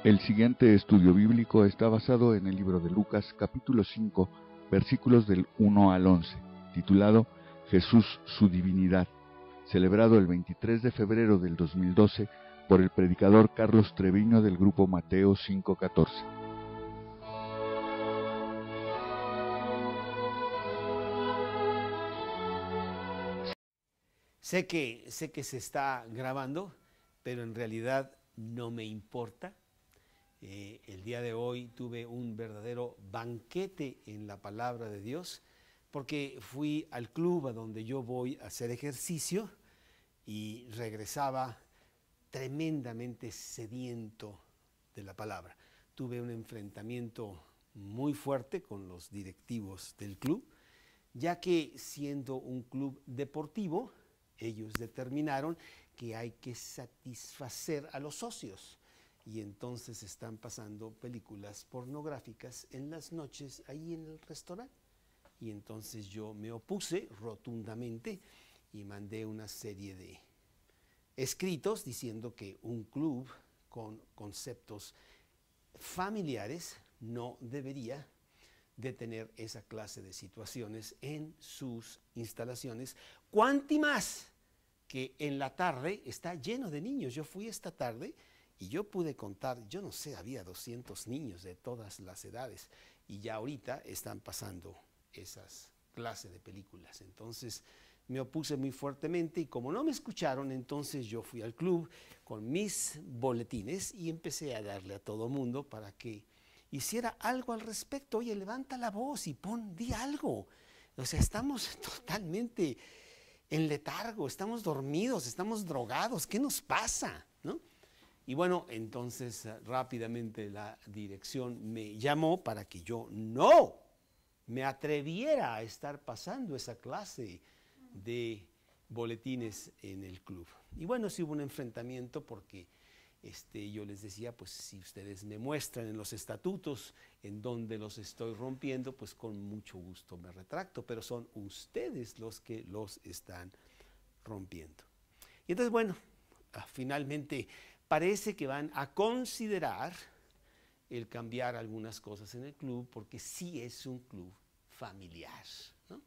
El siguiente estudio bíblico está basado en el libro de Lucas, capítulo 5, versículos del 1 al 11, titulado Jesús, su divinidad, celebrado el 23 de febrero del 2012 por el predicador Carlos Treviño del grupo Mateo 5:14. Sé que se está grabando, pero en realidad no me importa. El día de hoy tuve un verdadero banquete en la palabra de Dios, porque fui al club a donde yo voy a hacer ejercicio y regresaba tremendamente sediento de la palabra. Tuve un enfrentamiento muy fuerte con los directivos del club, ya que siendo un club deportivo, ellos determinaron que hay que satisfacer a los socios y entonces están pasando películas pornográficas en las noches ahí en el restaurante. Y entonces yo me opuse rotundamente y mandé una serie de escritos diciendo que un club con conceptos familiares no debería de tener esa clase de situaciones en sus instalaciones, cuanti más que en la tarde está lleno de niños. Yo fui esta tarde y yo pude contar, yo no sé, había 200 niños de todas las edades y ya ahorita están pasando esas clases de películas. Entonces me opuse muy fuertemente y como no me escucharon, entonces yo fui al club con mis boletines y empecé a darle a todo mundo para que hiciera algo al respecto. Oye, levanta la voz y di algo. O sea, estamos totalmente en letargo, estamos dormidos, estamos drogados. ¿Qué nos pasa? ¿No? Y bueno, entonces rápidamente la dirección me llamó para que yo no me atreviera a estar pasando esa clase de boletines en el club. Y bueno, sí hubo un enfrentamiento porque yo les decía, pues si ustedes me muestran en los estatutos en donde los estoy rompiendo, pues con mucho gusto me retracto, pero son ustedes los que los están rompiendo. Y entonces, bueno, finalmente parece que van a considerar el cambiar algunas cosas en el club, porque sí es un club familiar, ¿no?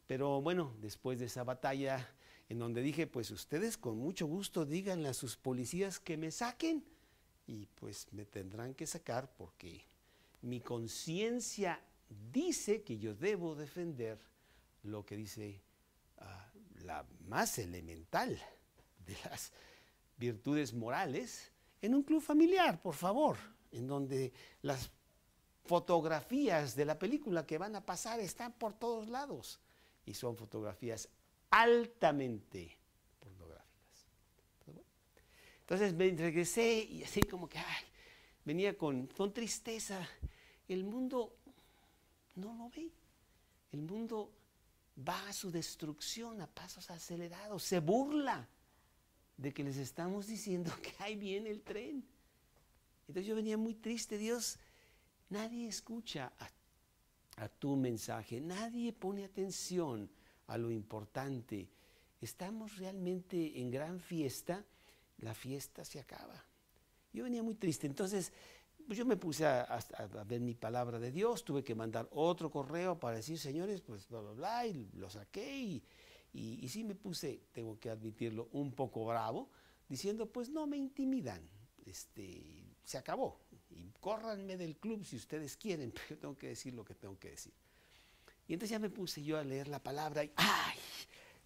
Pero bueno, después de esa batalla en donde dije, pues ustedes con mucho gusto díganle a sus policías que me saquen, y pues me tendrán que sacar porque mi conciencia dice que yo debo defender lo que dice la más elemental de las virtudes morales en un club familiar, por favor, en donde las fotografías de la película que van a pasar están por todos lados y son fotografías altamente pornográficas. Entonces me regresé y así como que venía con tristeza. El mundo no lo ve. El mundo va a su destrucción a pasos acelerados. Se burla de que les estamos diciendo que ahí viene el tren. Entonces yo venía muy triste. Dios, nadie escucha a tu mensaje. Nadie pone atención a lo importante. Estamos realmente en gran fiesta, la fiesta se acaba. Yo venía muy triste, entonces pues yo me puse a ver mi palabra de Dios, tuve que mandar otro correo para decir, señores, pues bla, bla, bla, y lo saqué y sí me puse, tengo que admitirlo, un poco bravo, diciendo, pues no me intimidan, se acabó, y córranme del club si ustedes quieren, pero yo tengo que decir lo que tengo que decir. Y entonces ya me puse yo a leer la palabra y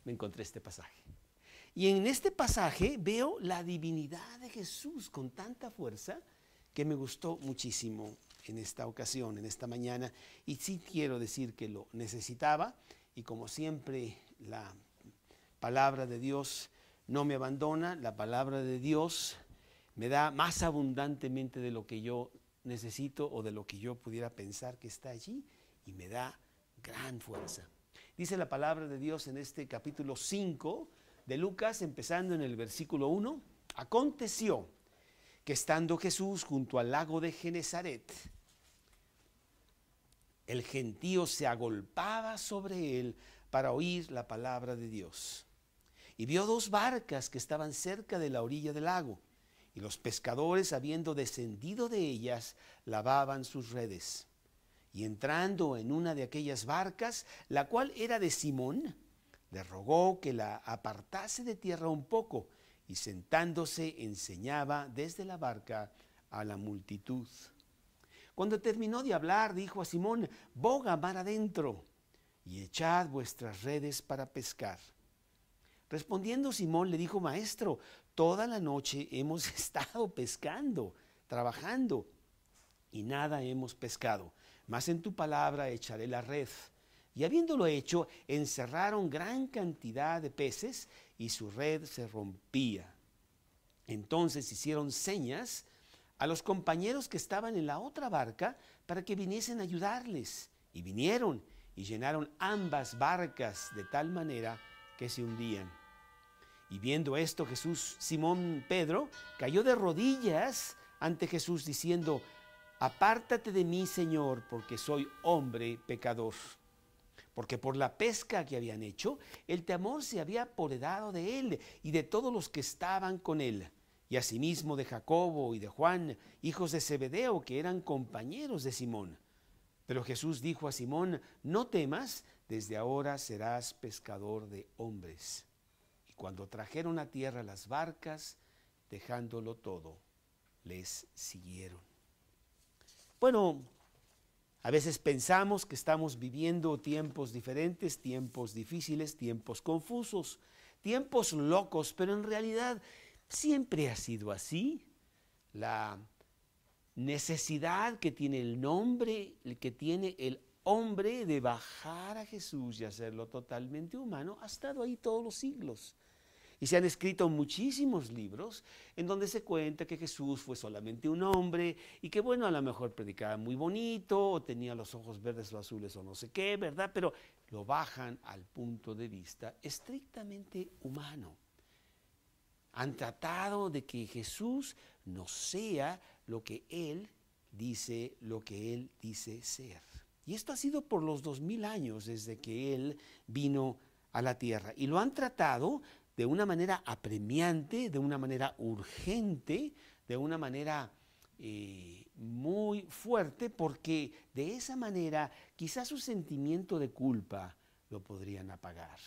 me encontré este pasaje. Y en este pasaje veo la divinidad de Jesús con tanta fuerza que me gustó muchísimo en esta ocasión, en esta mañana. Y sí quiero decir que lo necesitaba y como siempre la palabra de Dios no me abandona, la palabra de Dios me da más abundantemente de lo que yo necesito o de lo que yo pudiera pensar que está allí y me da gran fuerza. Dice la palabra de Dios en este capítulo 5 de Lucas, empezando en el versículo 1, aconteció que estando Jesús junto al lago de Genezaret, el gentío se agolpaba sobre él para oír la palabra de Dios. Y vio dos barcas que estaban cerca de la orilla del lago, Y los pescadores, habiendo descendido de ellas, lavaban sus redes. Y entrando en una de aquellas barcas, la cual era de Simón, le rogó que la apartase de tierra un poco, y sentándose enseñaba desde la barca a la multitud. Cuando terminó de hablar, dijo a Simón: boga mar adentro y echad vuestras redes para pescar. Respondiendo Simón le dijo: Maestro, toda la noche hemos estado pescando, trabajando, y nada hemos pescado, mas en tu palabra echaré la red. Y habiéndolo hecho, encerraron gran cantidad de peces, y su red se rompía. Entonces hicieron señas a los compañeros que estaban en la otra barca para que viniesen a ayudarles. Y vinieron y llenaron ambas barcas de tal manera que se hundían. Y viendo esto, Simón Pedro, cayó de rodillas ante Jesús diciendo: apártate de mí, Señor, porque soy hombre pecador. Porque por la pesca que habían hecho, el temor se había apoderado de él y de todos los que estaban con él, y asimismo de Jacobo y de Juan, hijos de Zebedeo, que eran compañeros de Simón. Pero Jesús dijo a Simón: no temas, desde ahora serás pescador de hombres. Y cuando trajeron a tierra las barcas, dejándolo todo, les siguieron. Bueno, a veces pensamos que estamos viviendo tiempos diferentes, tiempos difíciles, tiempos confusos, tiempos locos, pero en realidad siempre ha sido así. La necesidad que tiene el hombre de bajar a Jesús y hacerlo totalmente humano ha estado ahí todos los siglos. Y se han escrito muchísimos libros en donde se cuenta que Jesús fue solamente un hombre y que, bueno, a lo mejor predicaba muy bonito o tenía los ojos verdes o azules o no sé qué, ¿verdad? Pero lo bajan al punto de vista estrictamente humano. Han tratado de que Jesús no sea lo que Él dice ser. Y esto ha sido por los 2000 años desde que Él vino a la tierra. Y lo han tratado de una manera apremiante, de una manera urgente, de una manera muy fuerte, porque de esa manera quizás su sentimiento de culpa lo podrían apagar.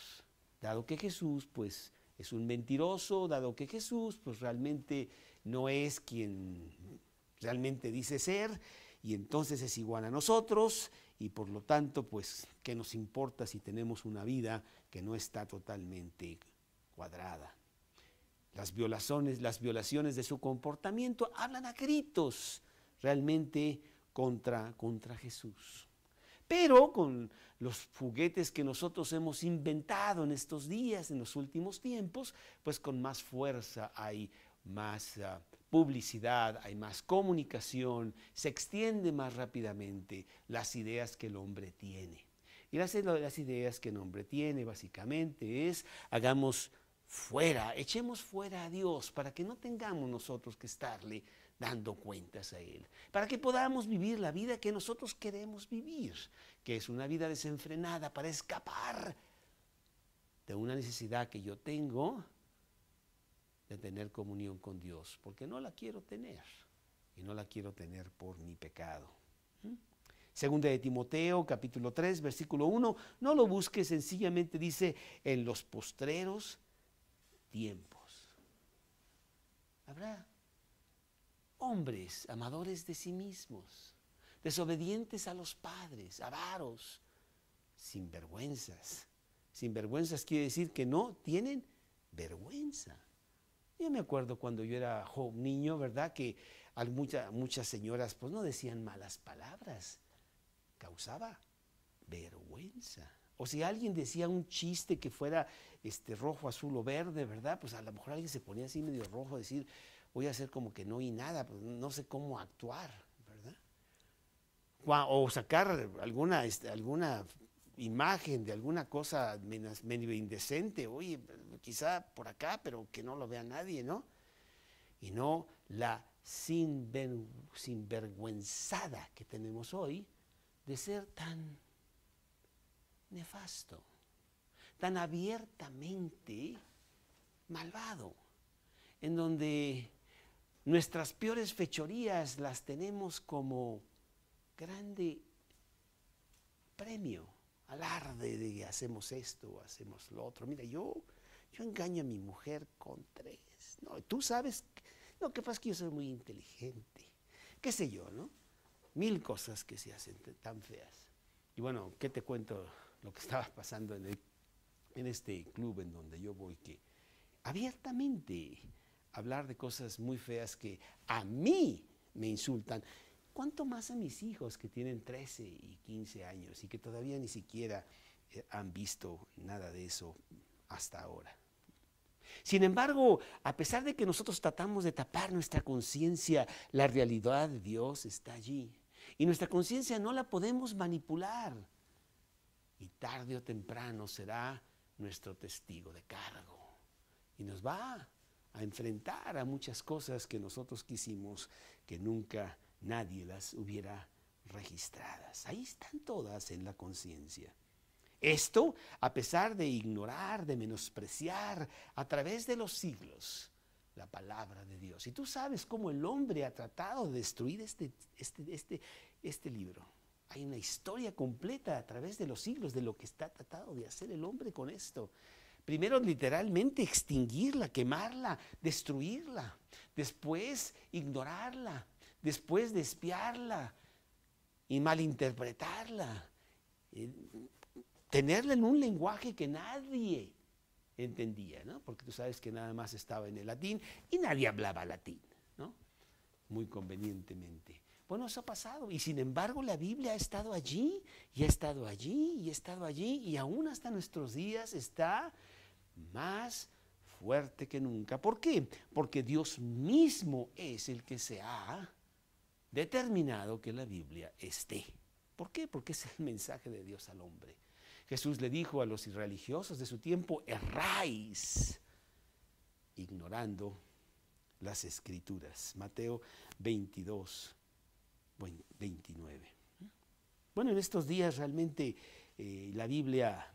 Dado que Jesús pues es un mentiroso, dado que Jesús pues realmente no es quien realmente dice ser, y entonces es igual a nosotros, y por lo tanto pues ¿qué nos importa si tenemos una vida que no está totalmente cuadrada? Las violaciones de su comportamiento hablan a gritos realmente contra Jesús. Pero con los juguetes que nosotros hemos inventado en estos días, en los últimos tiempos, pues con más fuerza hay más publicidad, hay más comunicación, se extiende más rápidamente las ideas que el hombre tiene. Y las ideas que el hombre tiene básicamente es: echemos fuera a Dios para que no tengamos nosotros que estarle dando cuentas a Él, para que podamos vivir la vida que nosotros queremos vivir, que es una vida desenfrenada para escapar de una necesidad que yo tengo de tener comunión con Dios, porque no la quiero tener, y no la quiero tener por mi pecado. Segunda de Timoteo, capítulo 3, versículo 1, no lo busques, sencillamente dice: en los postreros tiempos habrá hombres amadores de sí mismos, desobedientes a los padres, avaros, sinvergüenzas. Sinvergüenzas quiere decir que no tienen vergüenza. Yo me acuerdo cuando yo era niño, ¿verdad? Que muchas señoras pues no decían malas palabras, causaba vergüenza. O si alguien decía un chiste que fuera rojo, azul o verde, ¿verdad? Pues a lo mejor alguien se ponía así medio rojo, decir: voy a hacer como que no oí nada, pues no sé cómo actuar, ¿verdad? O sacar alguna imagen de alguna cosa medio indecente, oye, quizá por acá, pero que no lo vea nadie, ¿no? Y no la sinvergüenzada que tenemos hoy de ser tan nefasto, tan abiertamente malvado, en donde Nuestras peores fechorías las tenemos como grande premio, alarde de que hacemos esto o hacemos lo otro. Mira, yo engaño a mi mujer con 3. No, tú sabes, lo que pasa es que yo soy muy inteligente. Qué sé yo, ¿no? 1000 cosas que se hacen tan feas. Y bueno, ¿qué te cuento lo que estaba pasando en este club en donde yo voy? Que abiertamente hablar de cosas muy feas que a mí me insultan. ¿Cuánto más a mis hijos que tienen 13 y 15 años y que todavía ni siquiera han visto nada de eso hasta ahora? Sin embargo, a pesar de que nosotros tratamos de tapar nuestra conciencia, la realidad de Dios está allí. Y nuestra conciencia no la podemos manipular. Y tarde o temprano será nuestro testigo de cargo. Y nos va a enfrentar a muchas cosas que nosotros quisimos que nunca nadie las hubiera registradas. Ahí están todas en la conciencia. Esto a pesar de ignorar, de menospreciar a través de los siglos la palabra de Dios. Y tú sabes cómo el hombre ha tratado de destruir este libro. Hay una historia completa a través de los siglos de lo que está tratado de hacer el hombre con esto. Primero, literalmente extinguirla, quemarla, destruirla. Después, ignorarla. Después, despiarla y malinterpretarla. Tenerla en un lenguaje que nadie entendía, ¿no? Porque tú sabes que nada más estaba en el latín y nadie hablaba latín, ¿no? Muy convenientemente. Bueno, eso ha pasado y sin embargo la Biblia ha estado allí y ha estado allí y ha estado allí y aún hasta nuestros días está más fuerte que nunca. ¿Por qué? Porque Dios mismo es el que se ha determinado que la Biblia esté. ¿Por qué? Porque es el mensaje de Dios al hombre. Jesús le dijo a los irreligiosos de su tiempo: erráis ignorando las Escrituras. Mateo 22, 29. Bueno, en estos días realmente la Biblia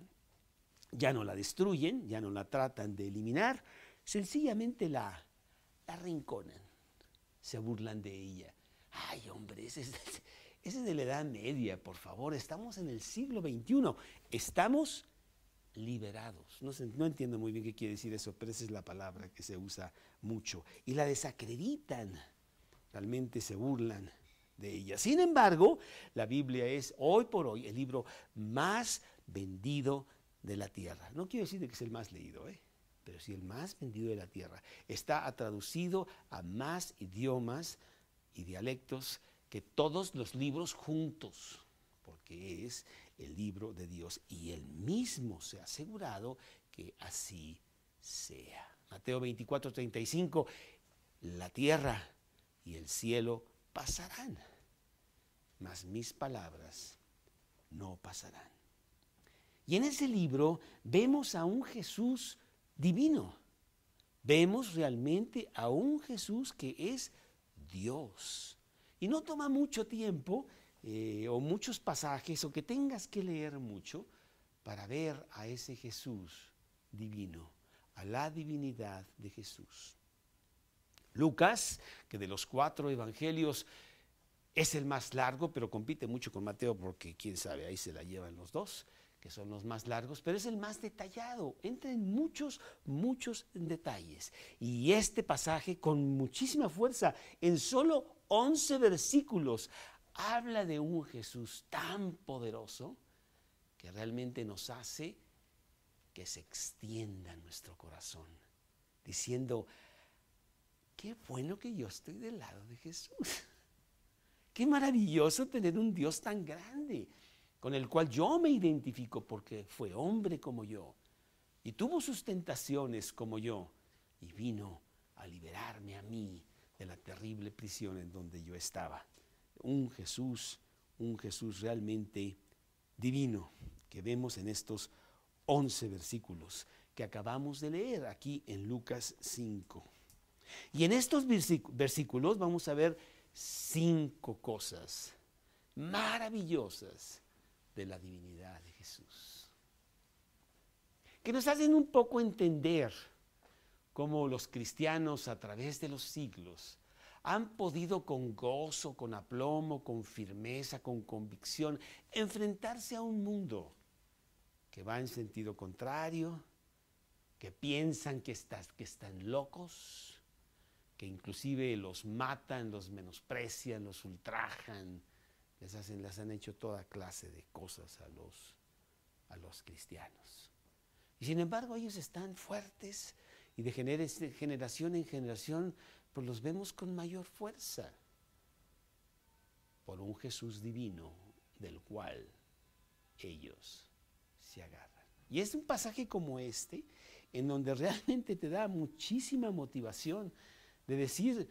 ya no la destruyen, ya no la tratan de eliminar, sencillamente la arrinconan, se burlan de ella. Ay, hombre, ese es de la Edad Media, por favor, estamos en el siglo XXI, estamos liberados. No entiendo muy bien qué quiere decir eso, pero esa es la palabra que se usa mucho. Y la desacreditan, realmente se burlan de ella. Sin embargo, la Biblia es hoy por hoy el libro más vendido de la tierra. No quiero decir que es el más leído, pero sí el más vendido de la tierra. Está traducido a más idiomas y dialectos que todos los libros juntos, porque es el libro de Dios y Él mismo se ha asegurado que así sea. Mateo 24, 35, la tierra y el cielo pasarán, mas mis palabras no pasarán. Y en ese libro vemos a un Jesús divino, vemos realmente a un Jesús que es Dios. Y no toma mucho tiempo o muchos pasajes o que tengas que leer mucho para ver a ese Jesús divino, a la divinidad de Jesús. Lucas, que de los 4 evangelios es el más largo, pero compite mucho con Mateo porque quién sabe, ahí se la llevan los dos, que son los más largos, pero es el más detallado, entra en muchos detalles. Y este pasaje con muchísima fuerza, en solo 11 versículos, habla de un Jesús tan poderoso que realmente nos hace que se extienda nuestro corazón, diciendo: qué bueno que yo estoy del lado de Jesús. Qué maravilloso tener un Dios tan grande, con el cual yo me identifico porque fue hombre como yo y tuvo sus tentaciones como yo y vino a liberarme a mí de la terrible prisión en donde yo estaba. Un Jesús realmente divino que vemos en estos 11 versículos que acabamos de leer aquí en Lucas 5. Y en estos versículos vamos a ver 5 cosas maravillosas de la divinidad de Jesús, que nos hacen un poco entender cómo los cristianos a través de los siglos han podido con gozo, con aplomo, con firmeza, con convicción, enfrentarse a un mundo que va en sentido contrario, que piensan que están locos, que inclusive los matan, los menosprecian, los ultrajan, les han hecho toda clase de cosas a los cristianos. Y sin embargo ellos están fuertes y de generación en generación pues los vemos con mayor fuerza por un Jesús divino del cual ellos se agarran. Y es un pasaje como este en donde realmente te da muchísima motivación de decir,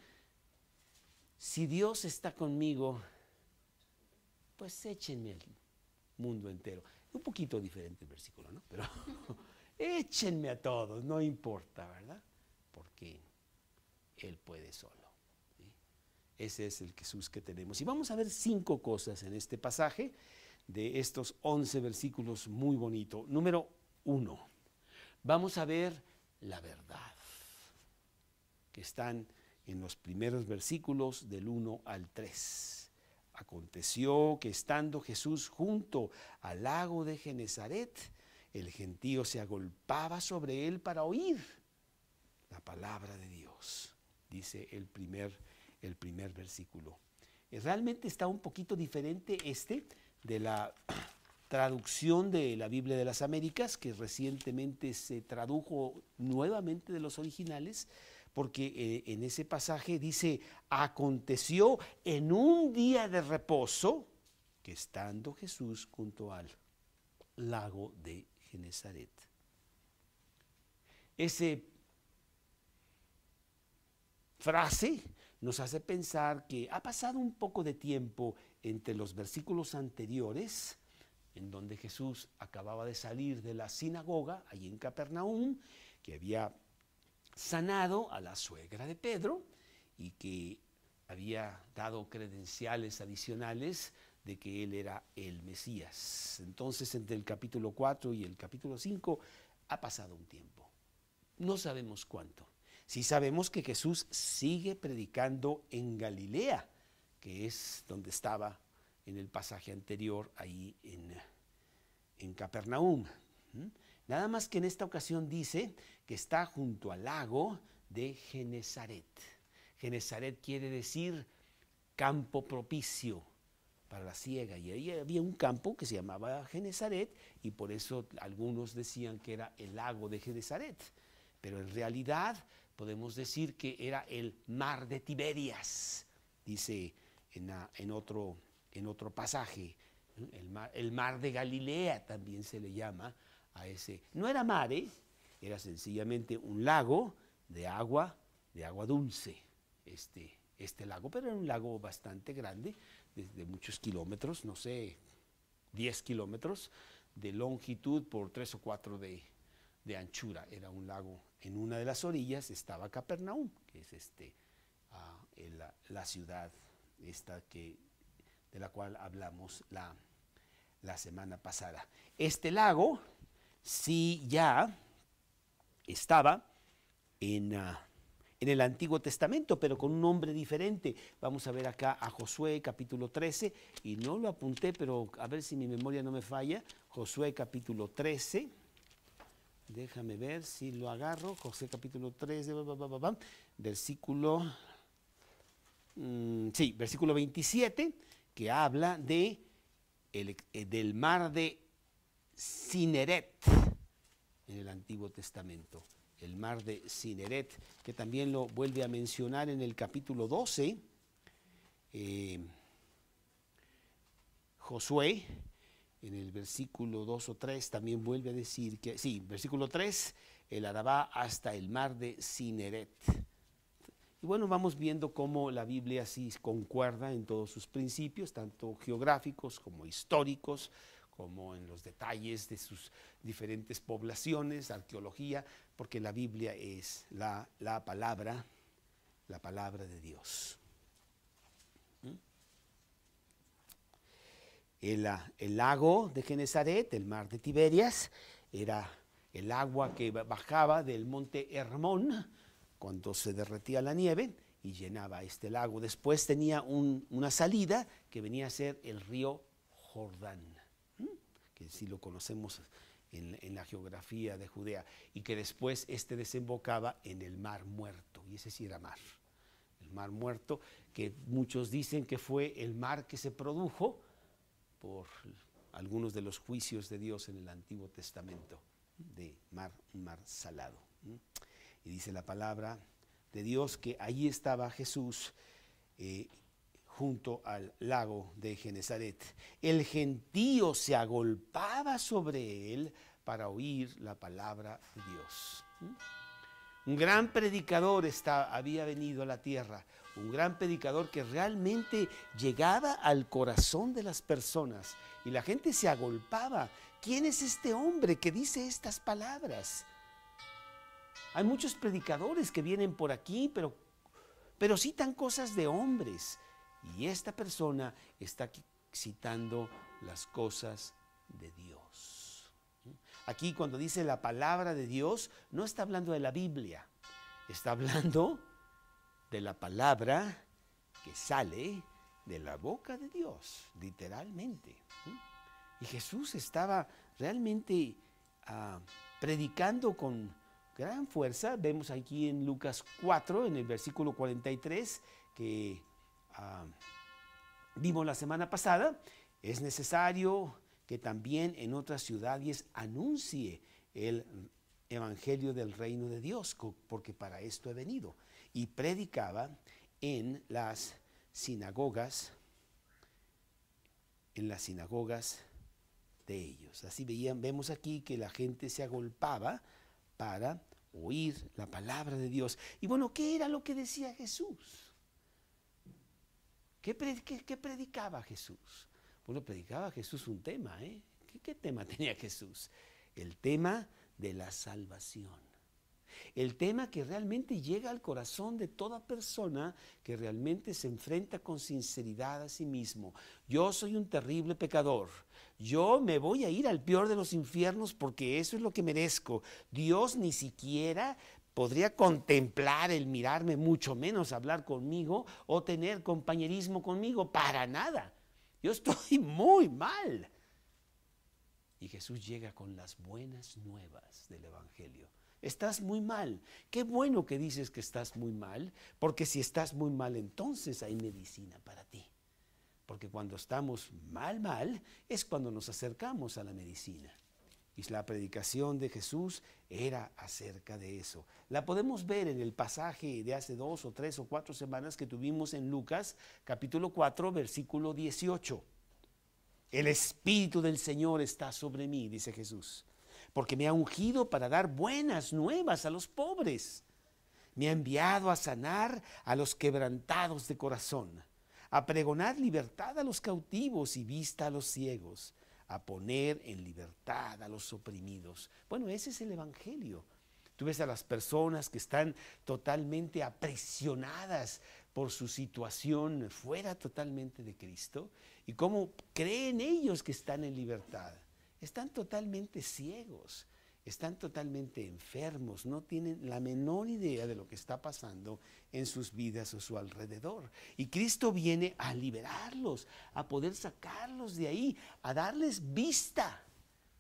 si Dios está conmigo, pues échenme el mundo entero. Un poquito diferente el versículo, ¿no? Pero échenme a todos, no importa, ¿verdad? Porque Él puede solo. ¿Sí? Ese es el Jesús que tenemos. Y vamos a ver 5 cosas en este pasaje de estos 11 versículos muy bonitos. Número 1, vamos a ver la verdad, que están en los primeros versículos del 1 al 3. Aconteció que estando Jesús junto al lago de Genesaret, el gentío se agolpaba sobre él para oír la palabra de Dios, dice el primer versículo. Realmente está un poquito diferente de la traducción de la Biblia de las Américas, que recientemente se tradujo nuevamente de los originales, porque en ese pasaje dice, aconteció en un día de reposo que estando Jesús junto al lago de Genesaret. Esa frase nos hace pensar que ha pasado un poco de tiempo entre los versículos anteriores, en donde Jesús acababa de salir de la sinagoga, allí en Capernaum, que había sanado a la suegra de Pedro y que había dado credenciales adicionales de que él era el Mesías. Entonces, entre el capítulo 4 y el capítulo 5 ha pasado un tiempo. No sabemos cuánto. Sí sabemos que Jesús sigue predicando en Galilea, que es donde estaba en el pasaje anterior, ahí en Capernaum. Nada más que en esta ocasión dice que está junto al lago de Genesaret. Genesaret quiere decir campo propicio para la siega, y ahí había un campo que se llamaba Genesaret, y por eso algunos decían que era el lago de Genesaret, pero en realidad podemos decir que era el mar de Tiberias, dice en otro pasaje, el mar de Galilea también se le llama a ese. No era mar, era sencillamente un lago de agua dulce, este lago, pero era un lago bastante grande, de muchos kilómetros, no sé, 10 kilómetros de longitud por 3 o 4 de anchura. Era un lago. En una de las orillas estaba Capernaum, que es la ciudad de la cual hablamos la semana pasada. Este lago sí ya estaba en el Antiguo Testamento, pero con un nombre diferente. Vamos a ver acá a Josué capítulo 13, y no lo apunté, pero a ver si mi memoria no me falla. Josué capítulo 13, déjame ver si lo agarro. Josué capítulo 13, versículo 27, que habla del mar de Cineret en el Antiguo Testamento. El mar de Cineret, que también lo vuelve a mencionar en el capítulo 12, Josué, en el versículo 2 o 3, también vuelve a decir que, sí, versículo 3, el Arabá hasta el mar de Cineret. Y bueno, vamos viendo cómo la Biblia sí concuerda en todos sus principios, tanto geográficos como históricos, como en los detalles de sus diferentes poblaciones, arqueología, porque la Biblia es la palabra de Dios. El lago de Genesaret, el mar de Tiberias, era el agua que bajaba del monte Hermón cuando se derretía la nieve y llenaba este lago. Después tenía una salida que venía a ser el río Jordán, que sí lo conocemos en la geografía de Judea, y que después desembocaba en el Mar Muerto, y ese sí era mar. El Mar Muerto, que muchos dicen que fue el mar que se produjo por algunos de los juicios de Dios en el Antiguo Testamento, un mar salado. Y dice la palabra de Dios que allí estaba Jesús junto al lago de Genezaret. El gentío se agolpaba sobre él para oír la palabra de Dios. Un gran predicador había venido a la tierra, un gran predicador que realmente llegaba al corazón de las personas y la gente se agolpaba. ¿Quién es este hombre que dice estas palabras? Hay muchos predicadores que vienen por aquí, pero citan cosas de hombres. Y esta persona está citando las cosas de Dios. Aquí cuando dice la palabra de Dios, no está hablando de la Biblia, está hablando de la palabra que sale de la boca de Dios, literalmente. Y Jesús estaba realmente predicando con gran fuerza. Vemos aquí en Lucas 4, en el versículo 43, que vimos la semana pasada. Es necesario que también en otras ciudades anuncie el evangelio del reino de Dios, porque para esto he venido. Y predicaba en las sinagogas de ellos. Así vemos aquí que la gente se agolpaba para oír la palabra de Dios. Y bueno, ¿qué era lo que decía Jesús? ¿Qué predicaba Jesús? Bueno, predicaba Jesús un tema, ¿eh? ¿Qué tema tenía Jesús? El tema de la salvación. El tema que realmente llega al corazón de toda persona que realmente se enfrenta con sinceridad a sí mismo. Yo soy un terrible pecador. Yo me voy a ir al peor de los infiernos porque eso es lo que merezco. Dios ni siquiera podría contemplar el mirarme, mucho menos hablar conmigo o tener compañerismo conmigo, para nada. Yo estoy muy mal. Y Jesús llega con las buenas nuevas del Evangelio. Estás muy mal. Qué bueno que dices que estás muy mal, porque si estás muy mal, entonces hay medicina para ti. Porque cuando estamos mal, es cuando nos acercamos a la medicina. Y la predicación de Jesús era acerca de eso. La podemos ver en el pasaje de hace 2 o 3 o 4 semanas que tuvimos en Lucas, capítulo 4, versículo 18. El Espíritu del Señor está sobre mí, dice Jesús, porque me ha ungido para dar buenas nuevas a los pobres. Me ha enviado a sanar a los quebrantados de corazón, a pregonar libertad a los cautivos y vista a los ciegos, a poner en libertad a los oprimidos. Bueno, ese es el Evangelio. Tú ves a las personas que están totalmente aprisionadas por su situación fuera totalmente de Cristo y cómo creen ellos que están en libertad. Están totalmente ciegos, están totalmente enfermos, no tienen la menor idea de lo que está pasando en sus vidas o a su alrededor. Y Cristo viene a liberarlos, a poder sacarlos de ahí, a darles vista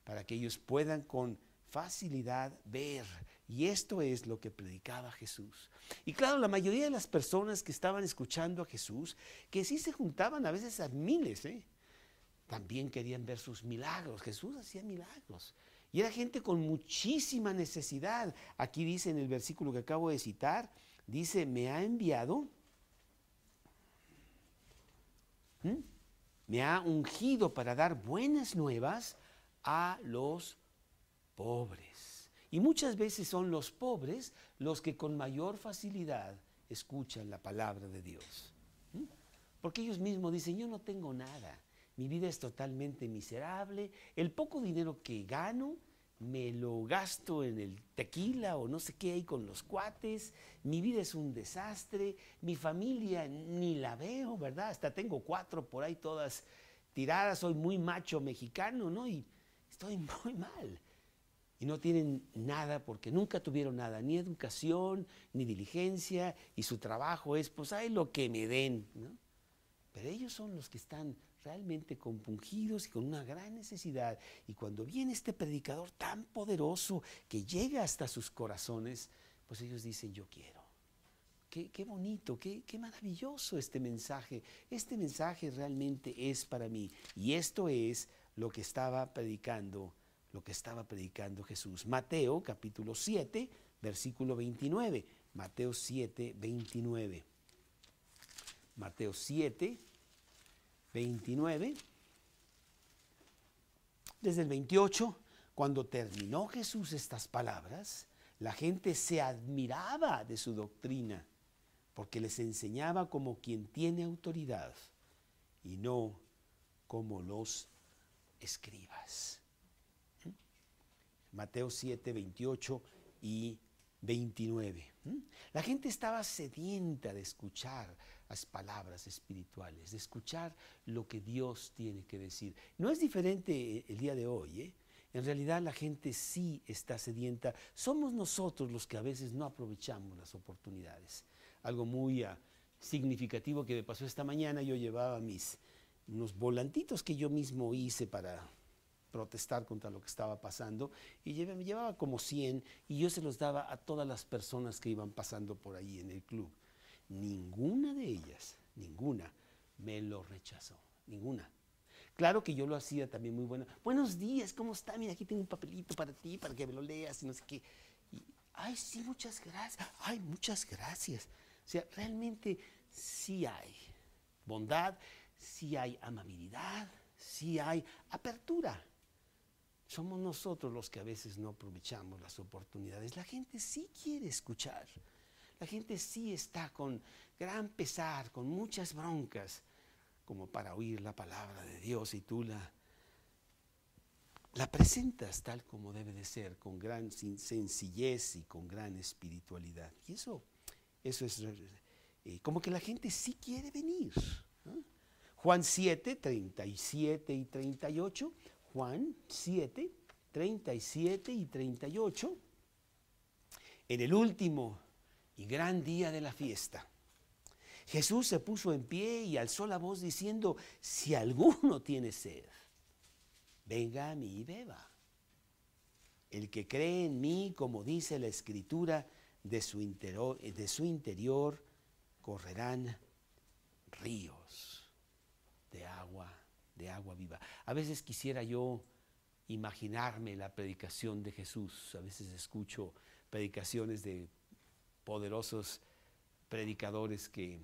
para que ellos puedan con facilidad ver. Y esto es lo que predicaba Jesús. Y claro, la mayoría de las personas que estaban escuchando a Jesús, que sí se juntaban a veces a miles, también querían ver sus milagros. Jesús hacía milagros. Y era gente con muchísima necesidad. Aquí dice en el versículo que acabo de citar, dice, me ha enviado, me ha ungido para dar buenas nuevas a los pobres. Y muchas veces son los pobres los que con mayor facilidad escuchan la palabra de Dios. Porque ellos mismos dicen, yo no tengo nada. Mi vida es totalmente miserable. El poco dinero que gano me lo gasto en el tequila o no sé qué hay con los cuates. Mi vida es un desastre. Mi familia ni la veo, ¿verdad? Hasta tengo 4 por ahí todas tiradas. Soy muy macho mexicano, ¿no? Y estoy muy mal. y no tienen nada porque nunca tuvieron nada, ni educación, ni diligencia, y su trabajo es, pues, hay lo que me den, ¿no? Pero ellos son los que están realmente compungidos y con una gran necesidad. Y cuando viene este predicador tan poderoso que llega hasta sus corazones, pues ellos dicen, yo quiero. Qué bonito, qué maravilloso este mensaje. Este mensaje realmente es para mí. Y esto es lo que estaba predicando Jesús. Mateo capítulo 7, versículo 29. Mateo 7, 29. Mateo 7, 29. Desde el 28, cuando terminó Jesús estas palabras, la gente se admiraba de su doctrina, porque les enseñaba como quien tiene autoridad y no como los escribas. Mateo 7, 28 y 29. La gente estaba sedienta de escuchar las palabras espirituales, de escuchar lo que Dios tiene que decir. No es diferente el día de hoy, ¿eh? En realidad la gente sí está sedienta. Somos nosotros los que a veces no aprovechamos las oportunidades. Algo muy significativo que me pasó esta mañana, yo llevaba unos volantitos que yo mismo hice para protestar contra lo que estaba pasando, y me llevaba como 100 y yo se los daba a todas las personas que iban pasando por ahí en el club. Ninguna de ellas, ninguna, me lo rechazó, ninguna. Claro que yo lo hacía también muy bueno. Buenos días, ¿cómo está? Mira, aquí tengo un papelito para ti, para que me lo leas y no sé qué. Y, ay, sí, muchas gracias. Ay, muchas gracias. O sea, realmente sí hay bondad, sí hay amabilidad, sí hay apertura. Somos nosotros los que a veces no aprovechamos las oportunidades. La gente sí quiere escuchar. La gente sí está con gran pesar, con muchas broncas, como para oír la palabra de Dios, y tú la presentas tal como debe de ser, con gran sencillez y con gran espiritualidad. Y eso es como que la gente sí quiere venir, ¿no? Juan 7, 37 y 38. Juan 7, 37 y 38. En el último y gran día de la fiesta, Jesús se puso en pie y alzó la voz diciendo, si alguno tiene sed, venga a mí y beba. El que cree en mí, como dice la Escritura, de su interior correrán ríos de agua viva. A veces quisiera yo imaginarme la predicación de Jesús. A veces escucho predicaciones de poderosos predicadores que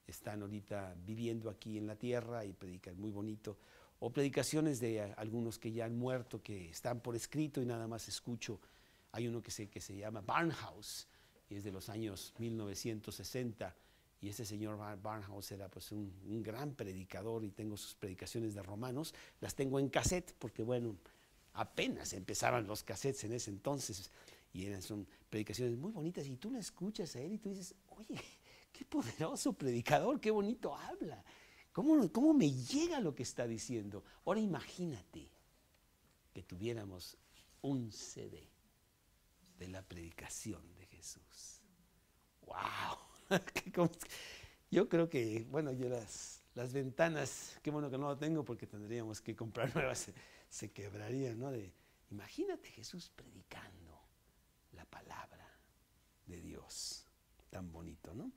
están ahorita viviendo aquí en la tierra y predican muy bonito, o predicaciones de algunos que ya han muerto, que están por escrito y nada más escucho. Hay uno que se llama Barnhouse, y es de los años 1960, y ese señor Barnhouse era pues un gran predicador, y tengo sus predicaciones de Romanos, las tengo en cassette, porque bueno, apenas empezaban los cassettes en ese entonces, y son predicaciones muy bonitas, y tú la escuchas a él y tú dices, oye, qué poderoso predicador, qué bonito habla, cómo me llega lo que está diciendo. Ahora imagínate que tuviéramos un CD de la predicación de Jesús. ¡Wow! Yo creo que, bueno, yo las ventanas, qué bueno que no lo tengo porque tendríamos que comprar nuevas, se quebrarían, ¿no? Imagínate Jesús predicando la palabra de Dios, tan bonito, ¿no?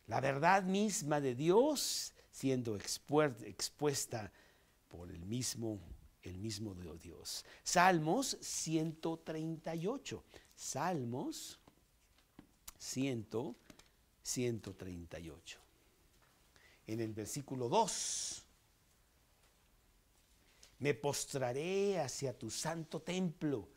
La verdad misma de Dios siendo expuesta por el mismo Dios. Salmos 138. Salmos 138. En el versículo 2. Me postraré hacia tu santo templo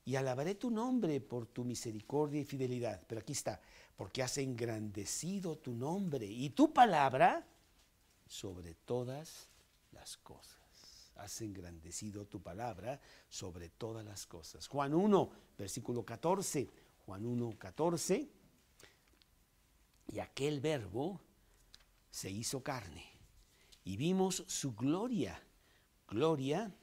y alabaré tu nombre por tu misericordia y fidelidad. Pero aquí está, porque has engrandecido tu nombre y tu palabra sobre todas las cosas. Has engrandecido tu palabra sobre todas las cosas. Juan 1, versículo 14. Juan 1, 14. Y aquel verbo se hizo carne y vimos su gloria. Gloria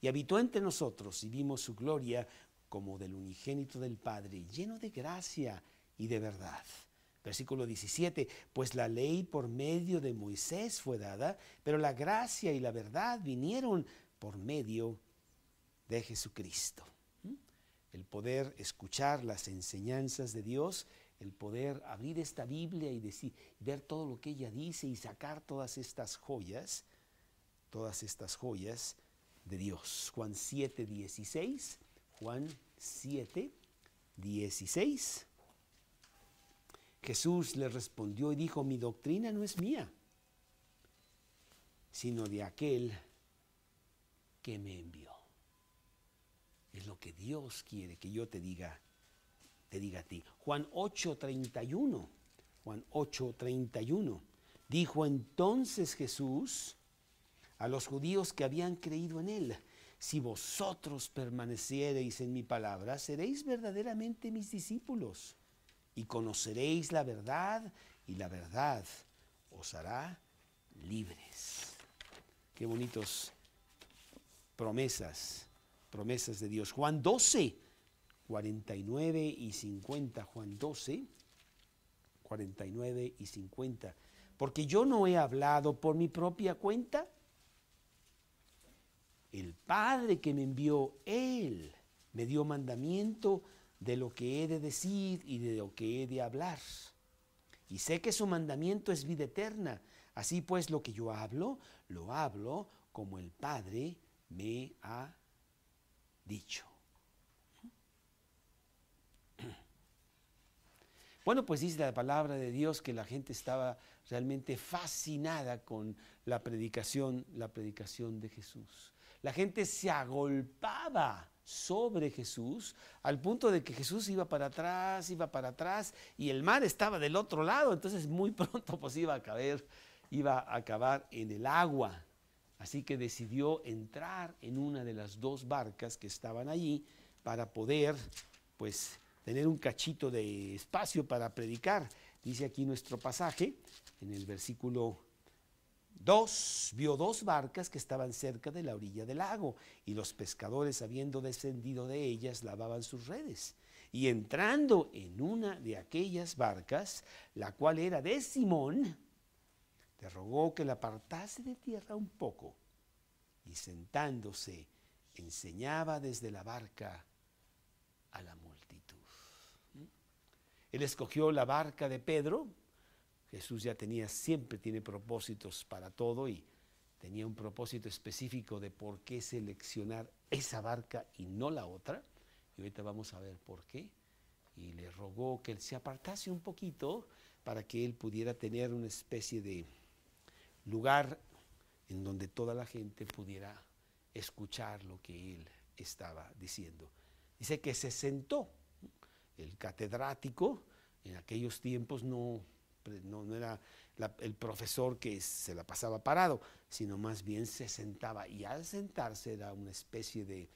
y habitó entre nosotros y vimos su gloria como del unigénito del Padre, lleno de gracia y de verdad. Versículo 17, pues la ley por medio de Moisés fue dada, pero la gracia y la verdad vinieron por medio de Jesucristo. El poder escuchar las enseñanzas de Dios, el poder abrir esta Biblia y decir, ver todo lo que ella dice y sacar todas estas joyas de Dios. Juan 7:16, Juan 7:16. Jesús le respondió y dijo, mi doctrina no es mía, sino de aquel que me envió. Es lo que Dios quiere que yo te diga a ti. Juan 8:31, Juan 8:31, dijo entonces Jesús a los judíos que habían creído en él, si vosotros permaneciereis en mi palabra, seréis verdaderamente mis discípulos y conoceréis la verdad y la verdad os hará libres. Qué bonitos promesas de Dios. Juan 12, 49 y 50. Juan 12, 49 y 50. Porque yo no he hablado por mi propia cuenta. El Padre que me envió, Él me dio mandamiento de lo que he de decir y de lo que he de hablar. Y sé que su mandamiento es vida eterna. Así pues, lo que yo hablo, lo hablo como el Padre me ha dicho. Bueno, pues dice la palabra de Dios que la gente estaba realmente fascinada con la predicación de Jesús. La gente se agolpaba sobre Jesús al punto de que Jesús iba para atrás y el mar estaba del otro lado, entonces muy pronto pues iba a acabar en el agua. Así que decidió entrar en una de las dos barcas que estaban allí para poder pues tener un cachito de espacio para predicar. Dice aquí nuestro pasaje en el versículo 2, vio dos barcas que estaban cerca de la orilla del lago, y los pescadores, habiendo descendido de ellas, lavaban sus redes. Y entrando en una de aquellas barcas, la cual era de Simón, le rogó que la apartase de tierra un poco, y sentándose, enseñaba desde la barca a la multitud. Él escogió la barca de Pedro. Jesús ya siempre tiene propósitos para todo, y tenía un propósito específico de por qué seleccionar esa barca y no la otra. Y ahorita vamos a ver por qué. Y le rogó que él se apartase un poquito para que él pudiera tener una especie de lugar en donde toda la gente pudiera escuchar lo que él estaba diciendo. Dice que se sentó. El catedrático en aquellos tiempos no era el profesor que se la pasaba parado, sino más bien se sentaba, y al sentarse era una especie de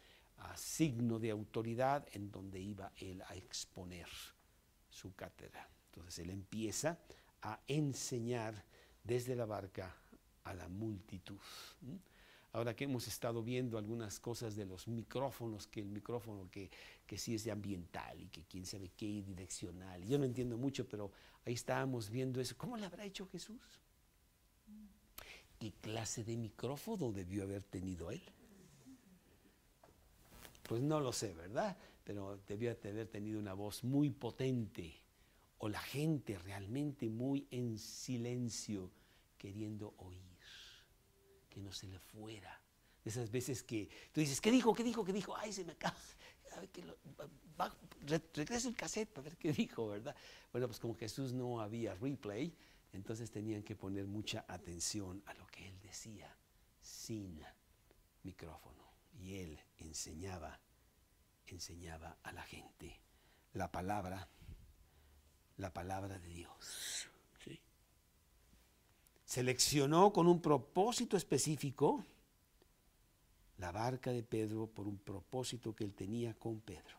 signo de autoridad en donde iba él a exponer su cátedra. Entonces él empieza a enseñar desde la barca a la multitud. Ahora que hemos estado viendo algunas cosas de los micrófonos, que el micrófono que sí es de ambiental y que quién sabe qué direccional. Yo no entiendo mucho, pero ahí estábamos viendo eso. ¿Cómo lo habrá hecho Jesús? ¿Qué clase de micrófono debió haber tenido él? Pues no lo sé, ¿verdad? Pero debió haber tenido una voz muy potente, o la gente realmente muy en silencio, queriendo oír, que no se le fuera. De esas veces que tú dices, ¿qué dijo? Ay, se me acaba. A ver, regresa el cassette para ver qué dijo, ¿verdad? Bueno, pues como Jesús no había replay, entonces tenían que poner mucha atención a lo que él decía sin micrófono. Y él enseñaba a la gente la palabra de Dios. ¿Sí? Seleccionó con un propósito específico la barca de Pedro por un propósito que él tenía con Pedro.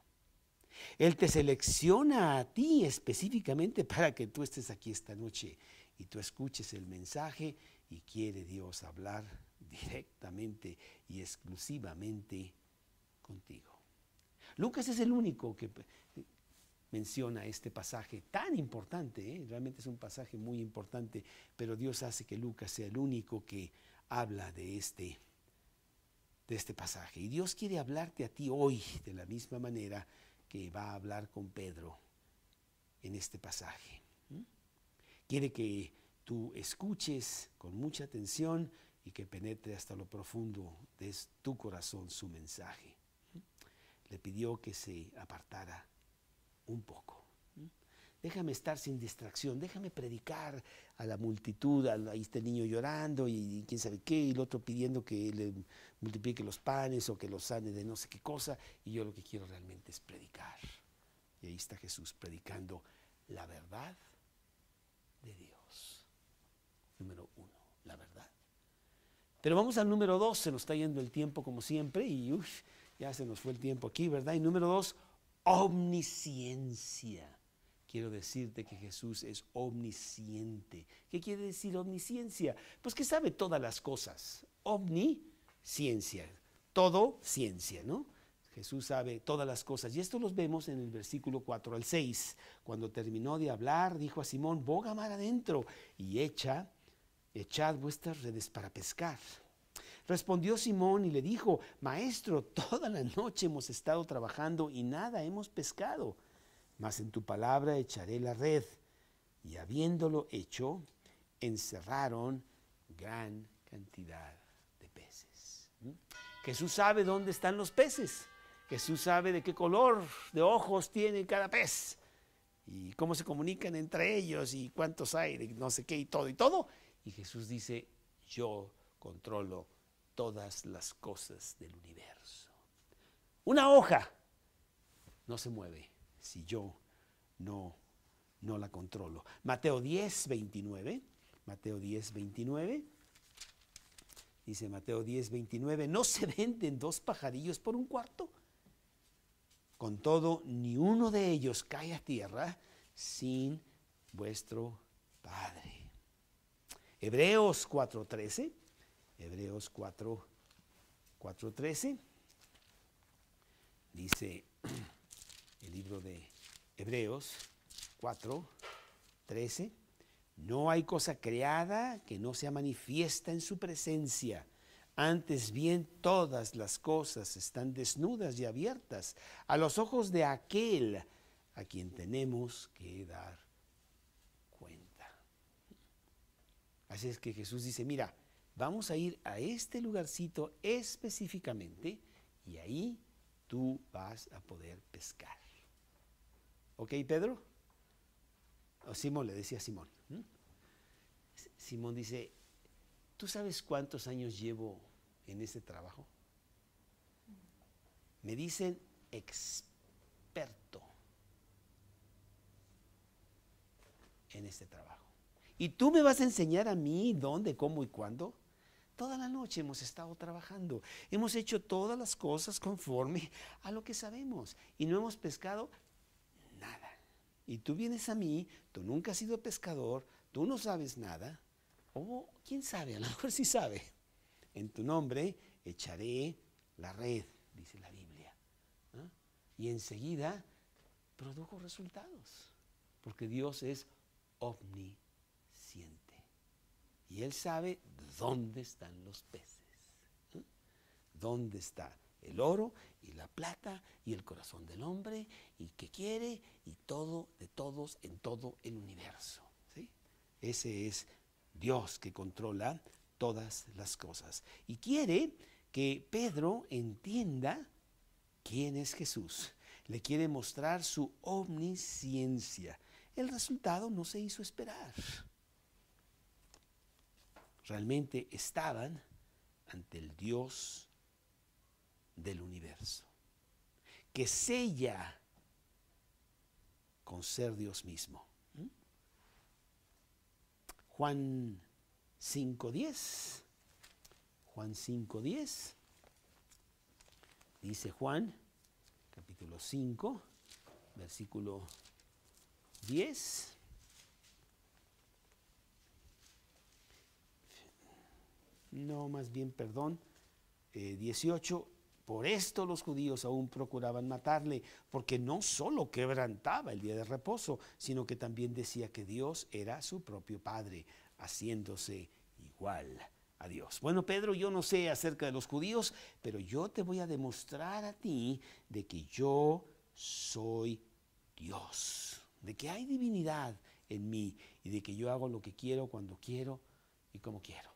Él te selecciona a ti específicamente para que tú estés aquí esta noche y tú escuches el mensaje, y quiere Dios hablar directamente y exclusivamente contigo. Lucas es el único que menciona este pasaje tan importante, ¿eh? Realmente es un pasaje muy importante, pero Dios hace que Lucas sea el único que habla de este pasaje. Y Dios quiere hablarte a ti hoy de la misma manera que va a hablar con Pedro en este pasaje. Quiere que tú escuches con mucha atención y que penetre hasta lo profundo de tu corazón su mensaje. Le pidió que se apartara un poco. Déjame estar sin distracción, déjame predicar a la multitud, ahí está el niño llorando y quién sabe qué, y el otro pidiendo que le multiplique los panes o que los sane de no sé qué cosa, y yo lo que quiero realmente es predicar. Y ahí está Jesús predicando la verdad de Dios. Número 1, la verdad. Pero vamos al número 2, se nos está yendo el tiempo como siempre, y ya se nos fue el tiempo aquí, ¿verdad? Y número 2, omnisciencia. Quiero decirte que Jesús es omnisciente. ¿Qué quiere decir omnisciencia? Pues que sabe todas las cosas. Omnisciencia. Todo ciencia, ¿no? Jesús sabe todas las cosas. Y esto los vemos en el versículo 4 al 6. Cuando terminó de hablar, dijo a Simón, boga mar adentro y echad vuestras redes para pescar. Respondió Simón y le dijo, Maestro, toda la noche hemos estado trabajando y nada hemos pescado. Mas en tu palabra echaré la red. Y habiéndolo hecho, encerraron gran cantidad de peces. Jesús sabe dónde están los peces. Jesús sabe de qué color de ojos tiene cada pez. Y cómo se comunican entre ellos y cuántos hay, de no sé qué y todo y todo. Y Jesús dice, yo controlo todas las cosas del universo. Una hoja no se mueve si yo no la controlo. Mateo 10:29. Mateo 10:29. Dice Mateo 10:29, ¿no se venden 2 pajarillos por 1 cuarto? Con todo, ni uno de ellos cae a tierra sin vuestro Padre. Hebreos 4:13. Hebreos 4:13. Dice el libro de Hebreos 4:13, no hay cosa creada que no sea manifiesta en su presencia. Antes bien, todas las cosas están desnudas y abiertas a los ojos de aquel a quien tenemos que dar cuenta. Así es que Jesús dice, mira, vamos a ir a este lugarcito específicamente y ahí tú vas a poder pescar. ¿Ok, Pedro? O Simón, le decía Simón. Simón dice, ¿tú sabes cuántos años llevo en este trabajo? Me dicen experto en este trabajo. ¿Y tú me vas a enseñar a mí dónde, cómo y cuándo? Toda la noche hemos estado trabajando. Hemos hecho todas las cosas conforme a lo que sabemos. Y no hemos pescado nada. Y tú vienes a mí, tú nunca has sido pescador, tú no sabes nada. O quién sabe, a lo mejor sí sabe. En tu nombre echaré la red, dice la Biblia. ¿Ah? Y enseguida produjo resultados. Porque Dios es omnisciente. Y Él sabe dónde están los peces. ¿Eh? Dónde está el oro y la plata y el corazón del hombre y qué quiere y todo de todos en todo el universo. ¿Sí? Ese es Dios que controla todas las cosas. Y quiere que Pedro entienda quién es Jesús. Le quiere mostrar su omnisciencia. El resultado no se hizo esperar. Realmente estaban ante el Dios del universo, que sella con ser Dios mismo. Juan 5:10. Juan 5:10. Dice Juan, capítulo 5, versículo 10. no, más bien, perdón, 18, por esto los judíos aún procuraban matarle, porque no solo quebrantaba el día de reposo, sino que también decía que Dios era su propio Padre, haciéndose igual a Dios. Bueno, Pedro, yo no sé acerca de los judíos, pero yo te voy a demostrar a ti de que yo soy Dios, de que hay divinidad en mí y de que yo hago lo que quiero, cuando quiero y como quiero.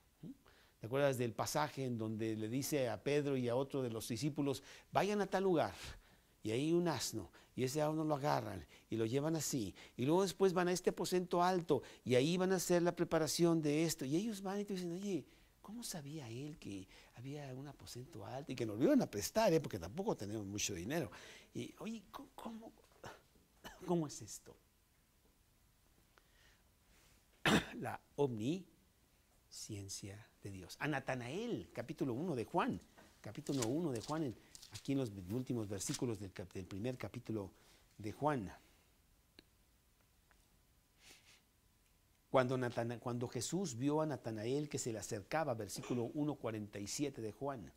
¿Te acuerdas del pasaje en donde le dice a Pedro y a otro de los discípulos, vayan a tal lugar, y ahí hay un asno, y ese asno lo agarran y lo llevan así, y luego después van a este aposento alto, y ahí van a hacer la preparación de esto, y ellos van y te dicen, oye, ¿cómo sabía él que había un aposento alto? Y que nos lo iban a prestar, porque tampoco tenemos mucho dinero. Y oye, ¿cómo es esto? La omnisciencia de Dios. A Natanael, capítulo 1 de Juan, aquí en los últimos versículos del primer capítulo de Juan. Cuando Jesús vio a Natanael que se le acercaba, versículo 1:47 de Juan,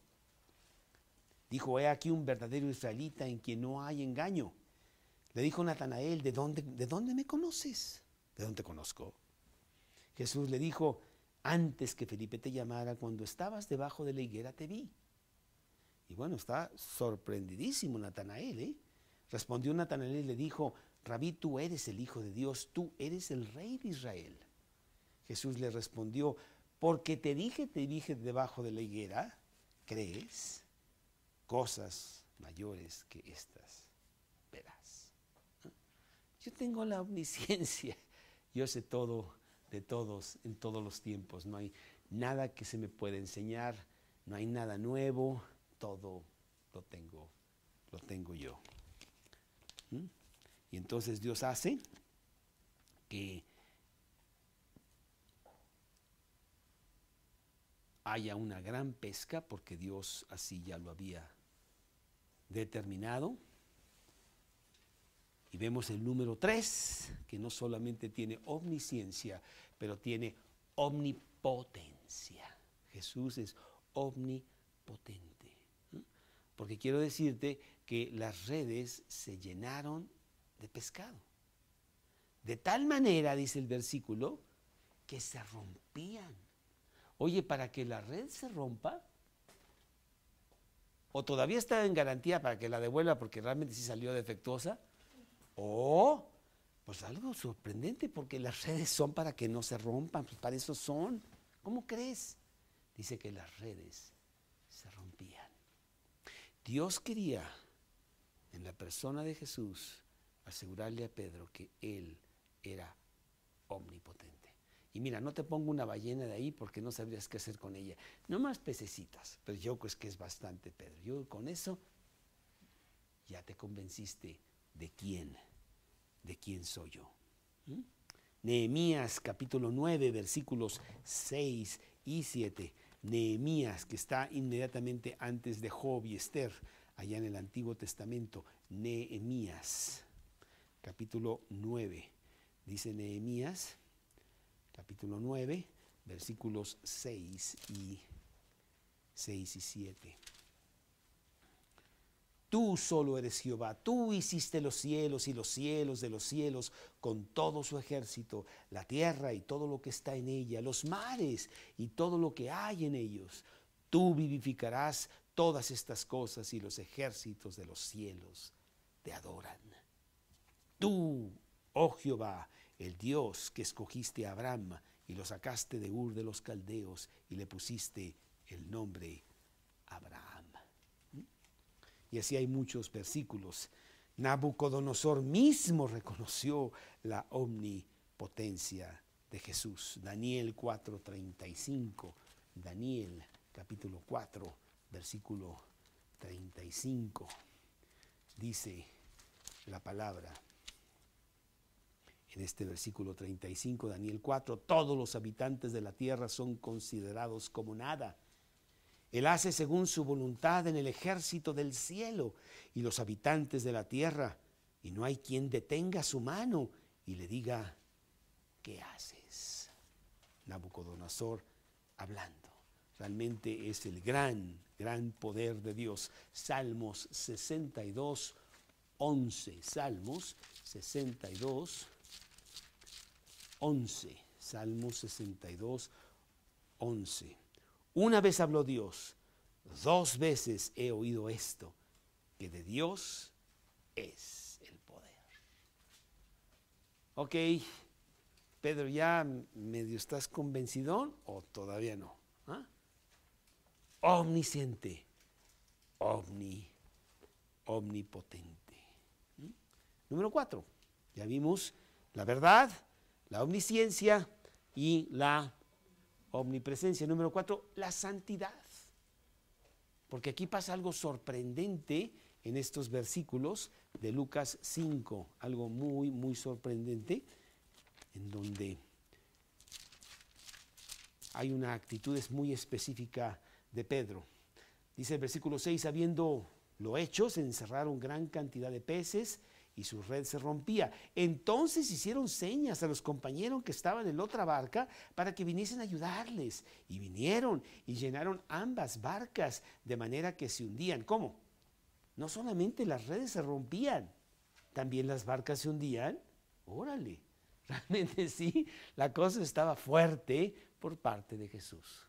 dijo, he aquí un verdadero israelita en quien no hay engaño. Le dijo Natanael, ¿de dónde me conoces? ¿De dónde te conozco? Jesús le dijo, antes que Felipe te llamara, cuando estabas debajo de la higuera te vi. Y bueno, está sorprendidísimo Natanael, ¿eh? Respondió Natanael y le dijo, Rabí, tú eres el Hijo de Dios, tú eres el Rey de Israel. Jesús le respondió, porque te dije debajo de la higuera, ¿crees? Cosas mayores que estas verás. Yo tengo la omnisciencia, yo sé todo de todos en todos los tiempos, no hay nada que se me pueda enseñar, no hay nada nuevo, todo lo tengo yo. Y entonces Dios hace que haya una gran pesca, porque Dios así ya lo había determinado. Y vemos el número 3, que no solamente tiene omnisciencia, pero tiene omnipotencia. Jesús es omnipotente. Porque quiero decirte que las redes se llenaron de pescado. De tal manera, dice el versículo, que se rompían. Oye, para que la red se rompa, o todavía está en garantía para que la devuelva porque realmente sí salió defectuosa, o pues algo sorprendente, porque las redes son para que no se rompan, pues para eso son. ¿Cómo crees? Dice que las redes se rompían. Dios quería, en la persona de Jesús, asegurarle a Pedro que él era omnipotente. Y mira, no te pongo una ballena de ahí porque no sabrías qué hacer con ella. No más pececitas, pero yo pues que es bastante, Pedro. Yo con eso ya te convenciste de quién soy yo. Nehemías capítulo 9, versículos 6 y 7. Nehemías, que está inmediatamente antes de Job y Esther, allá en el Antiguo Testamento. Nehemías capítulo 9. Dice Nehemías capítulo 9, versículos 6 y 7. Tú solo eres Jehová, tú hiciste los cielos y los cielos de los cielos con todo su ejército, la tierra y todo lo que está en ella, los mares y todo lo que hay en ellos. Tú vivificarás todas estas cosas y los ejércitos de los cielos te adoran. Tú, oh Jehová, el Dios que escogiste a Abraham y lo sacaste de Ur de los Caldeos y le pusiste el nombre Abraham. Y así hay muchos versículos. Nabucodonosor mismo reconoció la omnipotencia de Jesús. Daniel 4:35. Daniel capítulo 4, versículo 35. Dice la palabra en este versículo 35, Daniel 4, todos los habitantes de la tierra son considerados como nada. Él hace según su voluntad en el ejército del cielo y los habitantes de la tierra, y no hay quien detenga su mano y le diga, ¿qué haces? Nabucodonosor hablando. Realmente es el gran poder de Dios. Salmos 62, 11. Salmos 62, 11. Salmos 62, 11. Una vez habló Dios, 2 veces he oído esto, que de Dios es el poder. Ok, Pedro, ¿ya medio estás convencido o todavía no? ¿Ah? Omnisciente, omnipotente. Número 4, ya vimos la verdad, la omnisciencia y la omnipresencia. Número 4, la santidad. Porque aquí pasa algo sorprendente en estos versículos de Lucas 5, algo muy, muy sorprendente, en donde hay una actitud muy específica de Pedro. Dice el versículo 6, habiendo lo hecho, se encerraron gran cantidad de peces y su red se rompía. Entonces hicieron señas a los compañeros que estaban en la otra barca para que viniesen a ayudarles. Y vinieron y llenaron ambas barcas de manera que se hundían. ¿Cómo? No solamente las redes se rompían, también las barcas se hundían. Órale, realmente sí, la cosa estaba fuerte por parte de Jesús.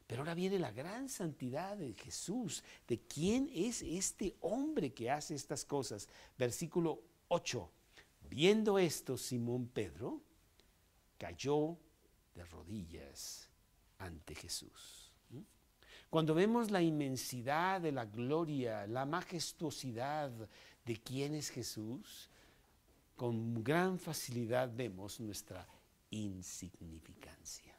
Pero ahora viene la gran santidad de Jesús, de quién es este hombre que hace estas cosas. Versículo 8. Viendo esto, Simón Pedro cayó de rodillas ante Jesús. Cuando vemos la inmensidad de la gloria, la majestuosidad de quién es Jesús, con gran facilidad vemos nuestra insignificancia.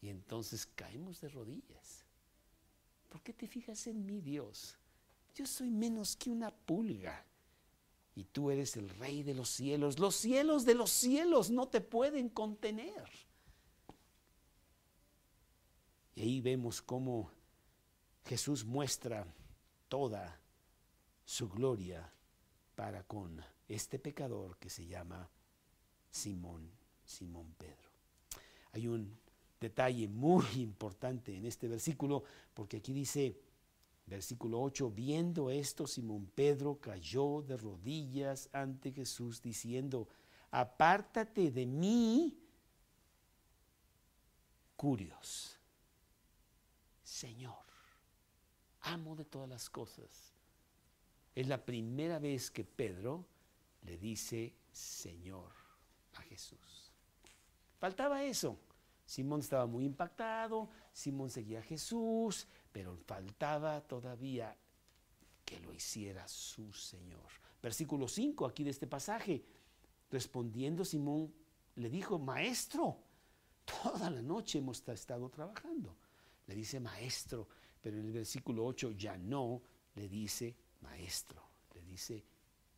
Y entonces caemos de rodillas. ¿Por qué te fijas en mí, Dios? Yo soy menos que una pulga. Y tú eres el Rey de los cielos. Los cielos de los cielos no te pueden contener. Y ahí vemos cómo Jesús muestra toda su gloria para con este pecador que se llama Simón Pedro. Hay un detalle muy importante en este versículo, porque aquí dice, versículo 8, viendo esto, Simón Pedro cayó de rodillas ante Jesús, diciendo, apártate de mí, Curios, Señor, amo de todas las cosas. Es la primera vez que Pedro le dice Señor a Jesús. Faltaba eso. Simón estaba muy impactado, Simón seguía a Jesús, pero faltaba todavía que lo hiciera su Señor. Versículo 5 aquí de este pasaje. Respondiendo Simón le dijo, Maestro, toda la noche hemos estado trabajando. Le dice Maestro, pero en el versículo 8 ya no le dice Maestro, le dice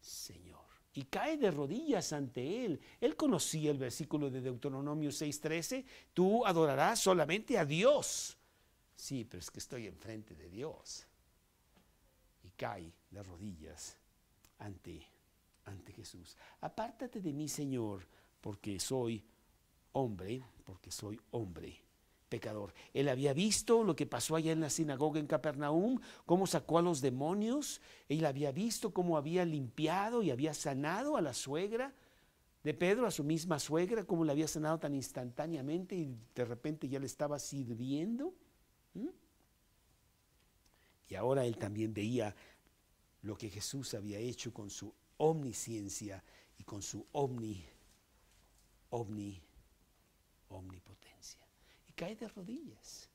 Señor. Y cae de rodillas ante él. Él conocía el versículo de Deuteronomio 6:13, tú adorarás solamente a Dios. Sí, pero es que estoy enfrente de Dios. Y cae de rodillas ante Jesús. Apártate de mí, Señor, porque soy hombre pecador. Él había visto lo que pasó allá en la sinagoga en Capernaum, cómo sacó a los demonios. Él había visto cómo había limpiado y había sanado a la suegra de Pedro, a su misma suegra, cómo la había sanado tan instantáneamente y de repente ya le estaba sirviendo. Y ahora él también veía lo que Jesús había hecho con su omnisciencia y con su omnipotencia. Y cae de rodillas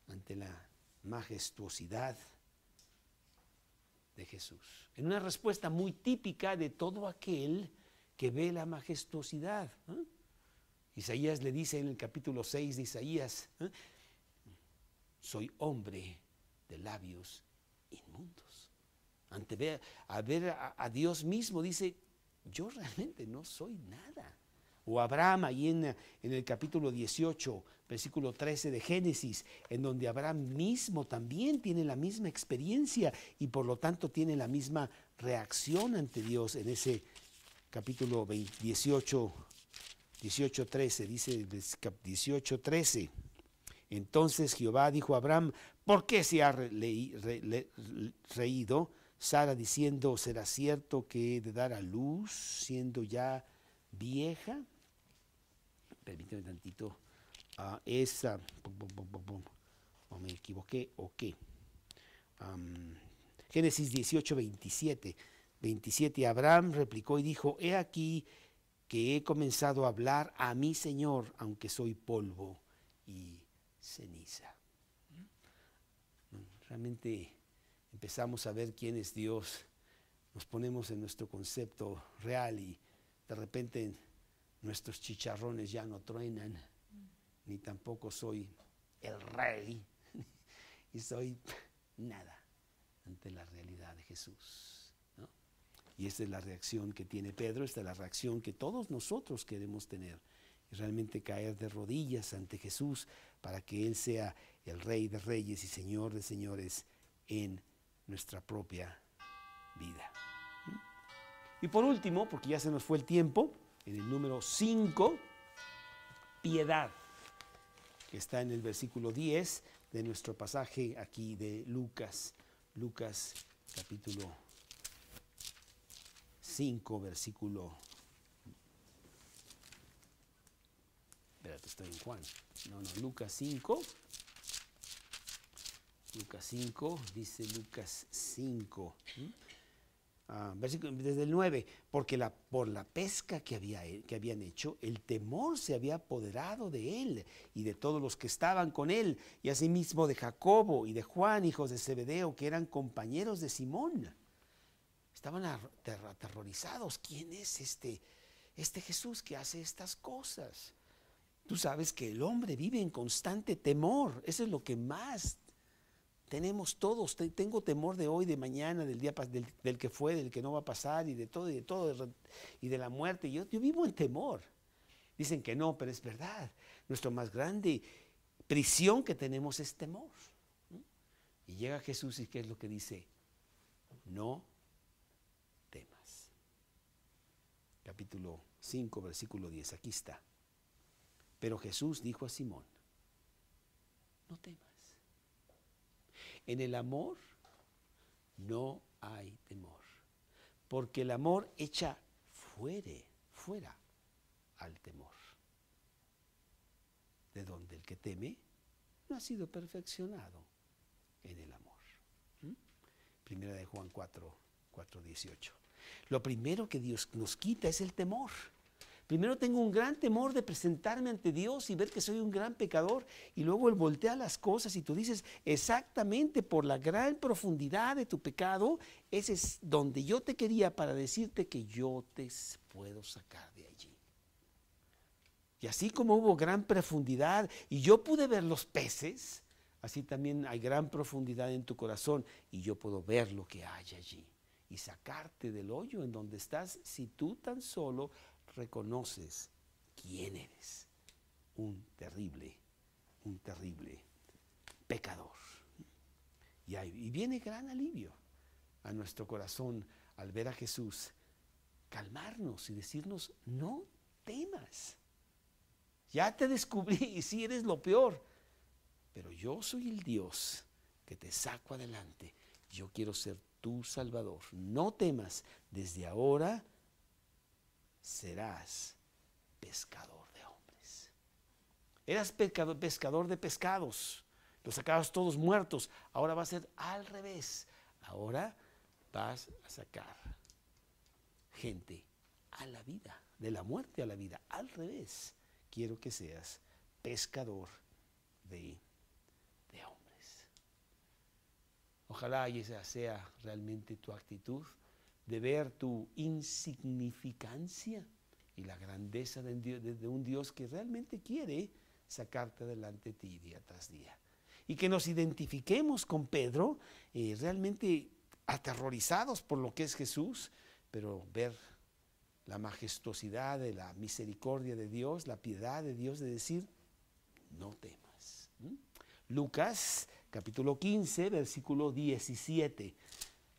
ante la majestuosidad de Jesús. En una respuesta muy típica de todo aquel que ve la majestuosidad. Isaías le dice en el capítulo 6 de Isaías, soy hombre de labios inmundos. Ante ver a Dios mismo dice, yo realmente no soy nada. O Abraham ahí en el capítulo 18, versículo 13 de Génesis, en donde Abraham mismo también tiene la misma experiencia y por lo tanto tiene la misma reacción ante Dios en ese capítulo 18, 13, dice 18, 13. Entonces Jehová dijo a Abraham, ¿por qué se ha reído Sara diciendo, ¿será cierto que he de dar a luz siendo ya vieja? Permíteme tantito. ¿O me equivoqué o qué? Génesis 18, 27. 27, Abraham replicó y dijo, he aquí que he comenzado a hablar a mi Señor, aunque soy polvo y ceniza. Realmente empezamos a ver quién es Dios, nos ponemos en nuestro concepto real y de repente nuestros chicharrones ya no truenan, ni tampoco soy el rey, y soy nada ante la realidad de Jesús, ¿no? Y esta es la reacción que tiene Pedro, esta es la reacción que todos nosotros queremos tener, y realmente caer de rodillas ante Jesús para que Él sea el Rey de Reyes y Señor de Señores en nuestra propia vida. Y por último, porque ya se nos fue el tiempo, en el número 5, piedad, que está en el versículo 10 de nuestro pasaje aquí de Lucas. Lucas capítulo 5, versículo... Espérate, estoy en Juan. Lucas 5. Lucas 5, dice Lucas 5. Desde el 9, porque por la pesca que habían hecho, el temor se había apoderado de él y de todos los que estaban con él, y asimismo de Jacobo y de Juan, hijos de Zebedeo, que eran compañeros de Simón. Estaban aterrorizados. ¿Quién es este Jesús que hace estas cosas? Tú sabes que el hombre vive en constante temor. Eso es lo que más tenemos todos. Tengo temor de hoy, de mañana, del día del que fue, del que no va a pasar, y de todo, y de la muerte. Yo vivo en temor. Dicen que no, pero es verdad. Nuestra más grande prisión que tenemos es temor. Y llega Jesús y ¿qué es lo que dice? No temas. Capítulo 5, versículo 10. Aquí está. Pero Jesús dijo a Simón, no temas. En el amor no hay temor, porque el amor echa fuera al temor, de donde el que teme no ha sido perfeccionado en el amor. Primera de Juan 4:18. Lo primero que Dios nos quita es el temor. Primero tengo un gran temor de presentarme ante Dios y ver que soy un gran pecador, y luego Él voltea las cosas y tú dices, exactamente por la gran profundidad de tu pecado, ese es donde yo te quería para decirte que yo te puedo sacar de allí. Y así como hubo gran profundidad y yo pude ver los peces, así también hay gran profundidad en tu corazón y yo puedo ver lo que hay allí y sacarte del hoyo en donde estás si tú tan solo reconoces quién eres, un terrible pecador. Y viene gran alivio a nuestro corazón al ver a Jesús calmarnos y decirnos, no temas, ya te descubrí y sí eres lo peor, pero yo soy el Dios que te saco adelante, yo quiero ser tu Salvador, no temas, desde ahora serás pescador de hombres. Eras pescador de pescados, los sacabas todos muertos, ahora va a ser al revés, ahora vas a sacar gente a la vida, de la muerte a la vida, al revés. Quiero que seas pescador de hombres. Ojalá esa sea realmente tu actitud, de ver tu insignificancia y la grandeza de un Dios que realmente quiere sacarte adelante de ti día tras día. Y que nos identifiquemos con Pedro, realmente aterrorizados por lo que es Jesús, pero ver la majestuosidad de la misericordia de Dios, la piedad de Dios, de decir, no temas. Lucas capítulo 15, versículo 17.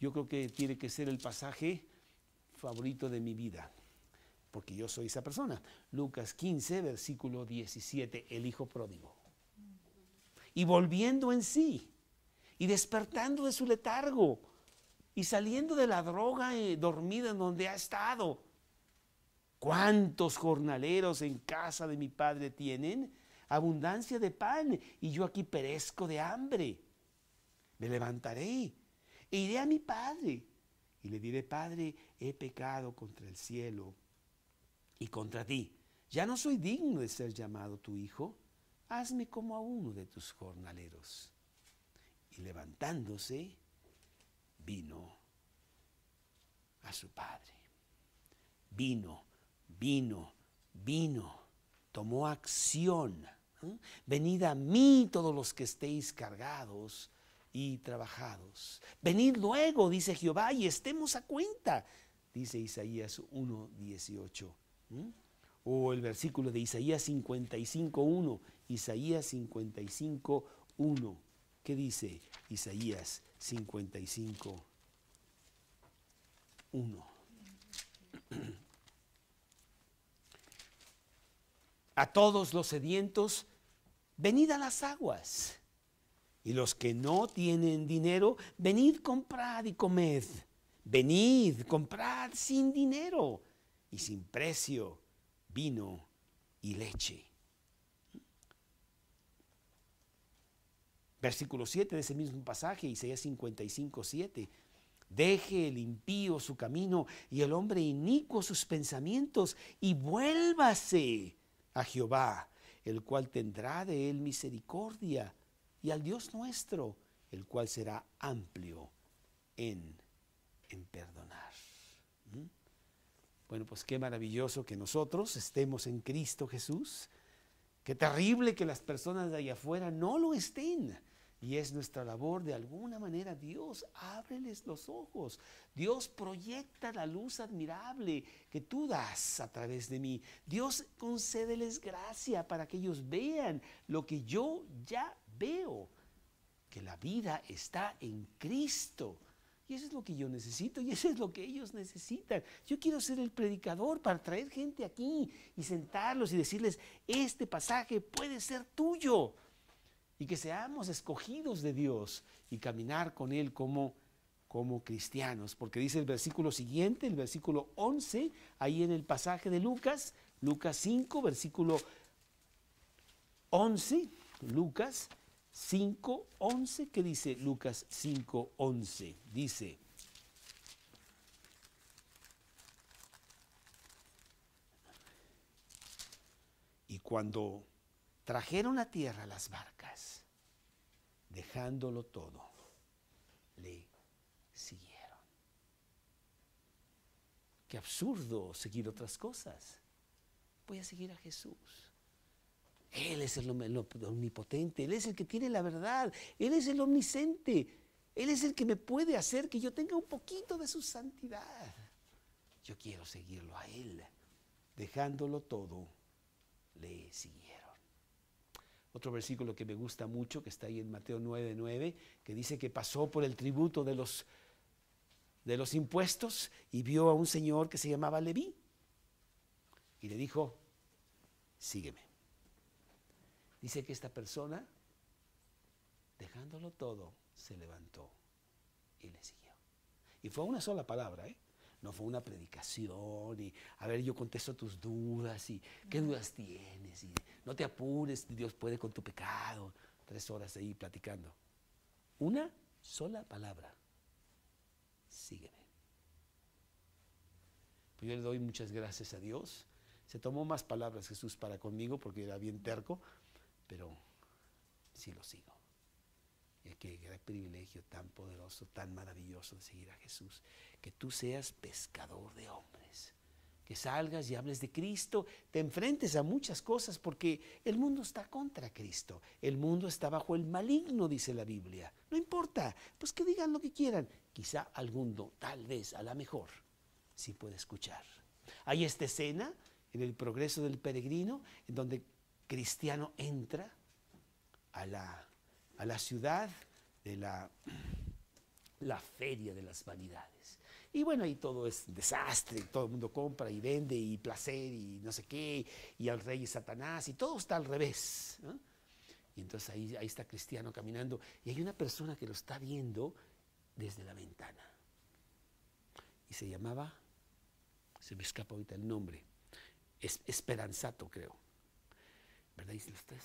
Yo creo que tiene que ser el pasaje favorito de mi vida, porque yo soy esa persona. Lucas 15, versículo 17, el hijo pródigo. y volviendo en sí y despertando de su letargo y saliendo de la droga dormida en donde ha estado. ¿Cuántos jornaleros en casa de mi padre tienen abundancia de pan y yo aquí perezco de hambre? Me levantaré e iré a mi padre y le diré: Padre, he pecado contra el cielo y contra ti. Ya no soy digno de ser llamado tu hijo. Hazme como a uno de tus jornaleros. Y levantándose, vino a su padre. Vino. Tomó acción. Venid a mí todos los que estéis cargados y trabajados. Venid luego, dice Jehová, y estemos a cuenta, dice Isaías 1:18. O el versículo de Isaías 55:1. Isaías 55:1. ¿Qué dice Isaías 55:1? A todos los sedientos, venid a las aguas. Y los que no tienen dinero, venid, comprad y comed. Venid, comprad sin dinero y sin precio vino y leche. Versículo 7 de ese mismo pasaje, Isaías 55:7. Deje el impío su camino y el hombre inicuo sus pensamientos y vuélvase a Jehová, el cual tendrá de él misericordia, y al Dios nuestro, el cual será amplio en perdonar. Bueno, pues qué maravilloso que nosotros estemos en Cristo Jesús. Qué terrible que las personas de allá afuera no lo estén. Y es nuestra labor, de alguna manera. Dios, ábreles los ojos. Dios, proyecta la luz admirable que tú das a través de mí. Dios, concédeles gracia para que ellos vean lo que yo ya veo, que la vida está en Cristo. Y eso es lo que yo necesito y eso es lo que ellos necesitan. Yo quiero ser el predicador para traer gente aquí y sentarlos y decirles: este pasaje puede ser tuyo. Y que seamos escogidos de Dios y caminar con Él como cristianos. Porque dice el versículo siguiente, el versículo 11, ahí en el pasaje de Lucas 5, versículo 11, Lucas 5:11. ¿Qué dice Lucas 5:11? Dice: y cuando trajeron a tierra las barcas, dejándolo todo, le siguieron. Qué absurdo seguir otras cosas. Voy a seguir a Jesús. Él es el omnipotente, Él es el que tiene la verdad, Él es el omnisciente, Él es el que me puede hacer que yo tenga un poquito de su santidad. Yo quiero seguirlo a Él. Dejándolo todo, le siguieron. Otro versículo que me gusta mucho, que está ahí en Mateo 9:9, que dice que pasó por el tributo de los impuestos y vio a un señor que se llamaba Leví y le dijo: sígueme. Dice que esta persona, dejándolo todo, se levantó y le siguió. Y fue una sola palabra, no fue una predicación y a ver, yo contesto tus dudas y qué dudas tienes y no te apures, Dios puede con tu pecado. 3 horas ahí platicando. Una sola palabra: sígueme. Pues yo le doy muchas gracias a Dios. Se tomó más palabras Jesús para conmigo porque era bien terco, pero sí lo sigo. Y qué gran privilegio tan poderoso, tan maravilloso de seguir a Jesús. Que tú seas pescador de hombres. Que salgas y hables de Cristo, te enfrentes a muchas cosas porque el mundo está contra Cristo. El mundo está bajo el maligno, dice la Biblia. No importa, pues que digan lo que quieran. Quizá alguno, tal vez, a la mejor, sí puede escuchar. Hay esta escena en El Progreso del Peregrino, en donde Cristiano entra a la ciudad de la feria de las vanidades. Y bueno, ahí todo es desastre, todo el mundo compra y vende y placer y no sé qué, y al rey es Satanás y todo está al revés, ¿no? Y entonces ahí está Cristiano caminando y hay una persona que lo está viendo desde la ventana. Y se llamaba, se me escapa ahorita el nombre, Esperanzato, creo. ¿Verdad? Y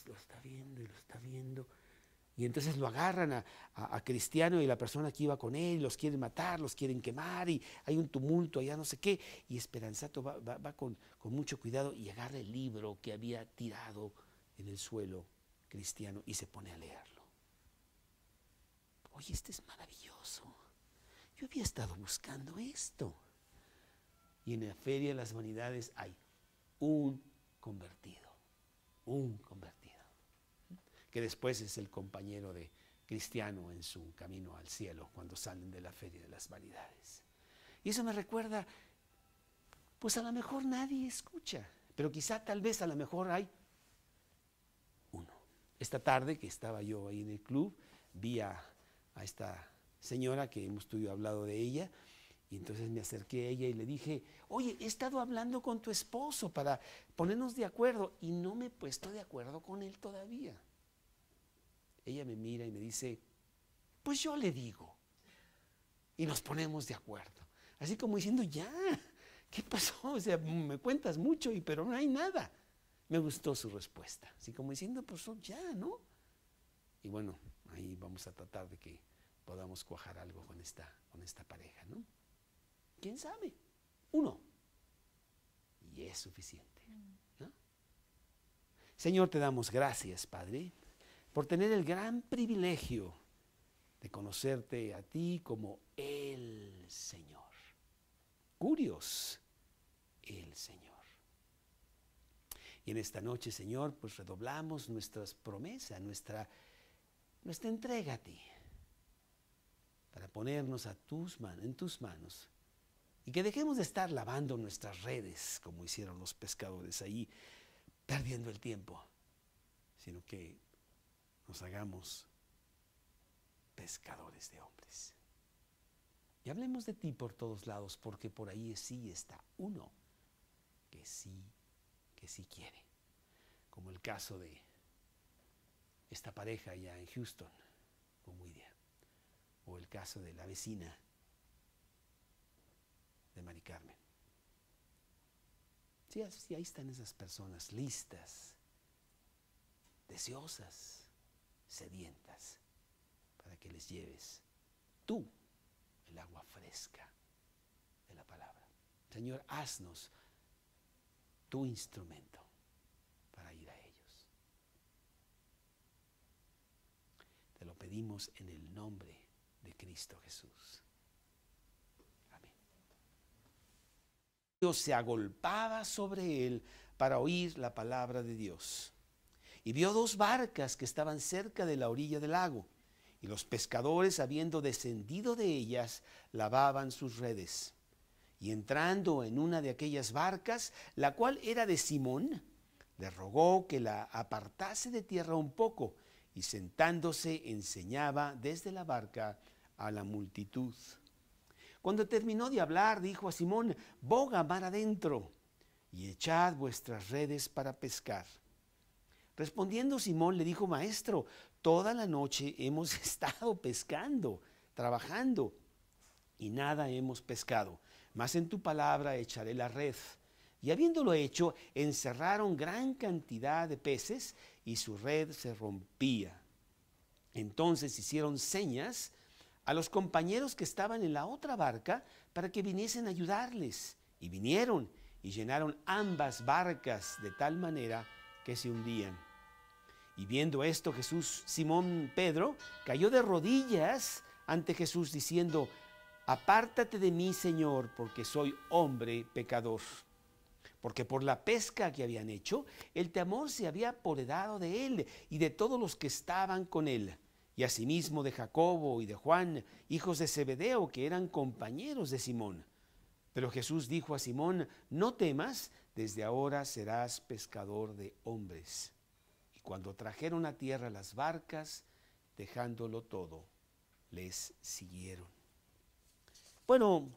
lo está viendo y lo está viendo. Y entonces lo agarran a Cristiano y la persona que iba con él, los quieren matar, los quieren quemar y hay un tumulto allá no sé qué. Y Esperanzato va con mucho cuidado y agarra el libro que había tirado en el suelo Cristiano y se pone a leerlo. Oye, este es maravilloso. Yo había estado buscando esto. Y en la Feria de las Vanidades hay un convertido, que después es el compañero de Cristiano en su camino al cielo cuando salen de la Feria de las Vanidades. Y eso me recuerda, pues a lo mejor nadie escucha, pero quizá tal vez a lo mejor hay uno. Esta tarde que estaba yo ahí en el club, vi a esta señora que hemos hablado de ella, y entonces me acerqué a ella y le dije, oye, he estado hablando con tu esposo para ponernos de acuerdo y no me he puesto de acuerdo con él todavía. Ella me mira y me dice, pues yo le digo. Y nos ponemos de acuerdo. Así como diciendo, ya, ¿qué pasó? O sea, me cuentas mucho, pero no hay nada. Me gustó su respuesta. Así como diciendo, pues ya, ¿no? Y bueno, ahí vamos a tratar de que podamos cuajar algo con esta pareja, ¿no? ¿Quién sabe? Uno. Y es suficiente, ¿no? Señor, te damos gracias, Padre, por tener el gran privilegio de conocerte a ti como el Señor. Curios, el Señor. Y en esta noche, Señor, pues redoblamos nuestras promesas, nuestra entrega a ti, para ponernos en tus manos, y que dejemos de estar lavando nuestras redes, como hicieron los pescadores ahí, perdiendo el tiempo, sino que nos hagamos pescadores de hombres. Y hablemos de ti por todos lados, porque por ahí sí está uno que sí quiere. Como el caso de esta pareja allá en Houston, con Widia. O el caso de la vecina de Mari Carmen. Sí, ahí están esas personas listas, deseosas, sedientas, para que les lleves tú el agua fresca de la palabra. Señor, haznos tu instrumento para ir a ellos. Te lo pedimos en el nombre de Cristo Jesús. Amén. Dios se agolpaba sobre él para oír la palabra de Dios. Y vio dos barcas que estaban cerca de la orilla del lago, y los pescadores, habiendo descendido de ellas, lavaban sus redes. Y entrando en una de aquellas barcas, la cual era de Simón, le rogó que la apartase de tierra un poco, y sentándose enseñaba desde la barca a la multitud. Cuando terminó de hablar, dijo a Simón, boga mar adentro, y echad vuestras redes para pescar. Respondiendo Simón le dijo, maestro, toda la noche hemos estado pescando, trabajando, y nada hemos pescado, mas en tu palabra echaré la red. Y habiéndolo hecho, encerraron gran cantidad de peces, y su red se rompía. Entonces hicieron señas a los compañeros que estaban en la otra barca para que viniesen a ayudarles. Y vinieron y llenaron ambas barcas de tal manera que se hundían. Y viendo esto, Simón Pedro, cayó de rodillas ante Jesús diciendo, apártate de mí, Señor, porque soy hombre pecador. Porque por la pesca que habían hecho, el temor se había apoderado de él y de todos los que estaban con él. Y asimismo de Jacobo y de Juan, hijos de Zebedeo, que eran compañeros de Simón. Pero Jesús dijo a Simón, no temas, desde ahora serás pescador de hombres. Y cuando trajeron a tierra las barcas, dejándolo todo, les siguieron. Bueno,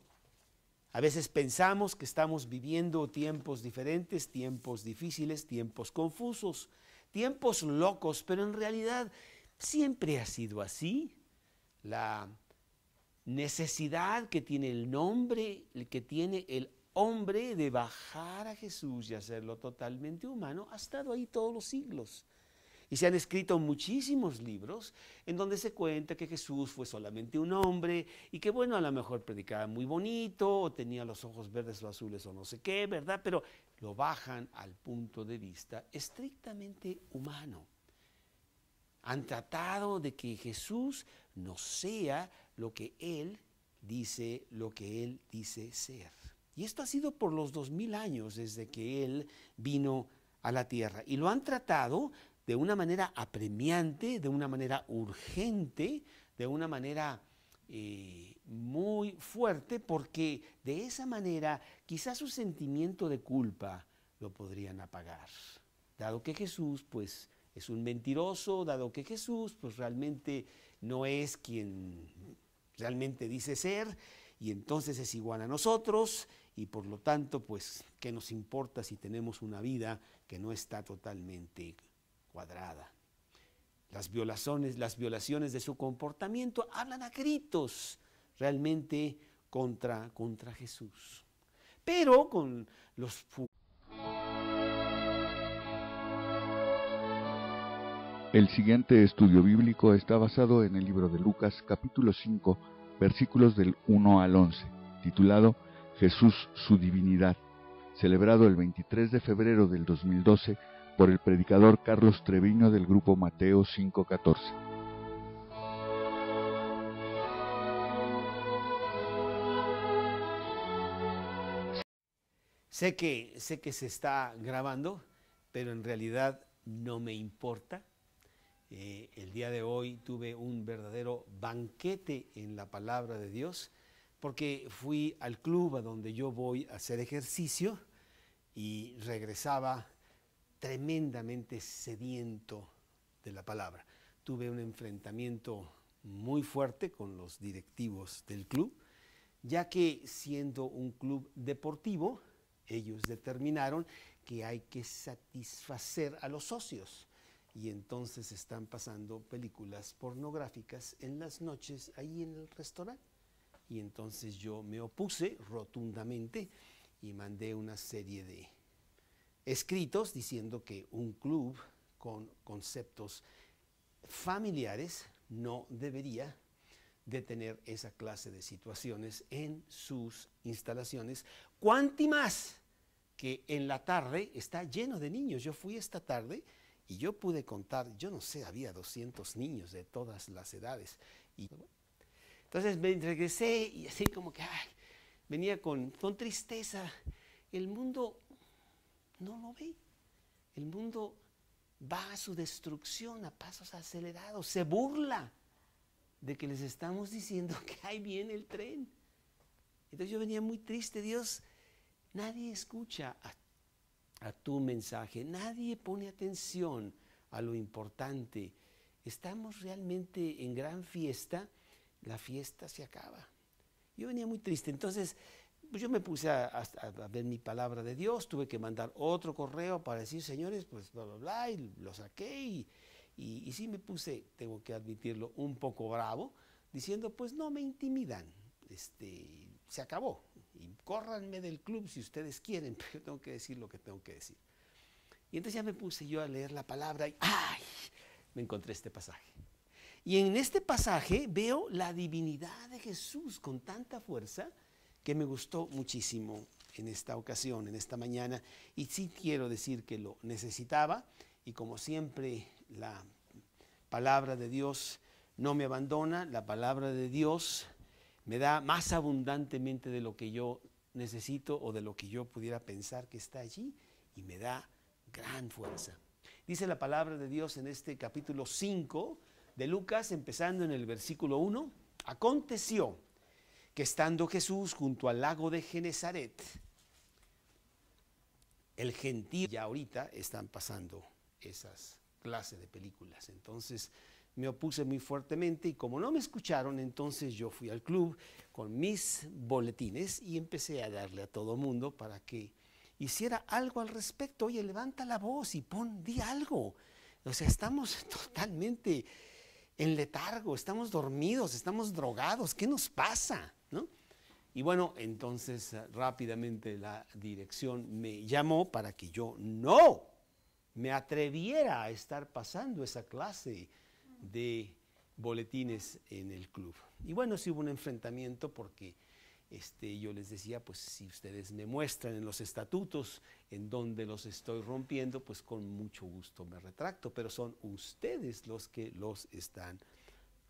A veces pensamos que estamos viviendo tiempos diferentes, tiempos difíciles, tiempos confusos, tiempos locos, pero en realidad siempre ha sido así. La necesidad que tiene el nombre, que tiene el hombre de bajar a Jesús y hacerlo totalmente humano, ha estado ahí todos los siglos. Y se han escrito muchísimos libros en donde se cuenta que Jesús fue solamente un hombre y que, bueno, a lo mejor predicaba muy bonito o tenía los ojos verdes o azules o no sé qué, ¿verdad? Pero lo bajan al punto de vista estrictamente humano. Han tratado de que Jesús no sea lo que Él dice ser. Y esto ha sido por los 2000 años desde que Él vino a la tierra. Y lo han tratado de una manera apremiante, de una manera urgente, de una manera muy fuerte, porque de esa manera quizás su sentimiento de culpa lo podrían apagar. Dado que Jesús, pues, es un mentiroso, dado que Jesús, pues, realmente no es quien realmente dice ser, y entonces es igual a nosotros, y por lo tanto, pues, ¿qué nos importa si tenemos una vida que no está totalmente cuadrada? Las violaciones de su comportamiento hablan a gritos realmente contra Jesús. Pero con los El siguiente estudio bíblico está basado en el libro de Lucas capítulo 5, versículos del 1 al 11, titulado Jesús, su divinidad, celebrado el 23 de febrero del 2012 por el predicador Carlos Treviño del grupo Mateo 5:14. Sé que se está grabando, pero en realidad no me importa. El día de hoy tuve un verdadero banquete en la palabra de Dios, porque fui al club a donde yo voy a hacer ejercicio y regresaba tremendamente sediento de la palabra. Tuve un enfrentamiento muy fuerte con los directivos del club, ya que siendo un club deportivo, ellos determinaron que hay que satisfacer a los socios. Y entonces están pasando películas pornográficas en las noches ahí en el restaurante. Y entonces yo me opuse rotundamente y mandé una serie de escritos diciendo que un club con conceptos familiares no debería de tener esa clase de situaciones en sus instalaciones. Cuanti más que en la tarde está lleno de niños. Yo fui esta tarde y yo pude contar, yo no sé, había 200 niños de todas las edades. Y entonces me regresé y así como que venía con tristeza. El mundo no lo ve. El mundo va a su destrucción a pasos acelerados. Se burla de que les estamos diciendo que ahí viene el tren. Entonces yo venía muy triste. Dios, nadie escucha a tu mensaje, nadie pone atención a lo importante. Estamos realmente en gran fiesta, la fiesta se acaba. Yo venía muy triste, entonces pues yo me puse a ver mi palabra de Dios, tuve que mandar otro correo para decir, señores, pues bla, bla, bla, y lo saqué y sí me puse, tengo que admitirlo, un poco bravo, diciendo, pues no me intimidan, se acabó. Y córranme del club si ustedes quieren, pero yo tengo que decir lo que tengo que decir. Y entonces ya me puse yo a leer la palabra y me encontré este pasaje. Y en este pasaje veo la divinidad de Jesús con tanta fuerza que me gustó muchísimo en esta ocasión, en esta mañana. Y sí quiero decir que lo necesitaba y como siempre la palabra de Dios no me abandona, la palabra de Dios me da más abundantemente de lo que yo necesito o de lo que yo pudiera pensar que está allí y me da gran fuerza. Dice la palabra de Dios en este capítulo 5 de Lucas, empezando en el versículo 1, aconteció que estando Jesús junto al lago de Genezaret, el gentío, ya ahorita están pasando esas clases de películas, entonces me opuse muy fuertemente y como no me escucharon, entonces yo fui al club con mis boletines y empecé a darle a todo mundo para que hiciera algo al respecto. Oye, levanta la voz y di algo. O sea, estamos totalmente en letargo, estamos dormidos, estamos drogados, ¿qué nos pasa? ¿No? Y bueno, entonces rápidamente la dirección me llamó para que yo no me atreviera a estar pasando esa clase de boletines en el club. Y bueno, sí hubo un enfrentamiento porque yo les decía, pues si ustedes me muestran en los estatutos en donde los estoy rompiendo, pues con mucho gusto me retracto, pero son ustedes los que los están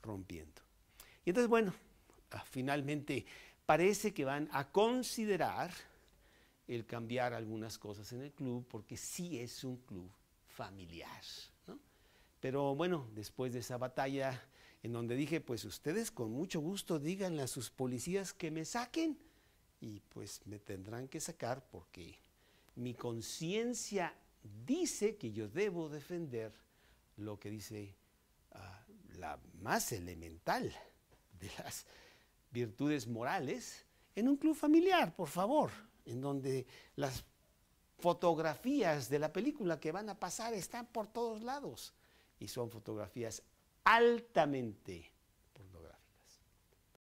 rompiendo. Y entonces, bueno, finalmente parece que van a considerar el cambiar algunas cosas en el club, porque sí es un club familiar, ¿no? Pero bueno, después de esa batalla en donde dije, pues ustedes con mucho gusto díganle a sus policías que me saquen, y pues me tendrán que sacar porque mi conciencia dice que yo debo defender lo que dice la más elemental de las virtudes morales en un club familiar, por favor, en donde las fotografías de la película que van a pasar están por todos lados y son fotografías altamente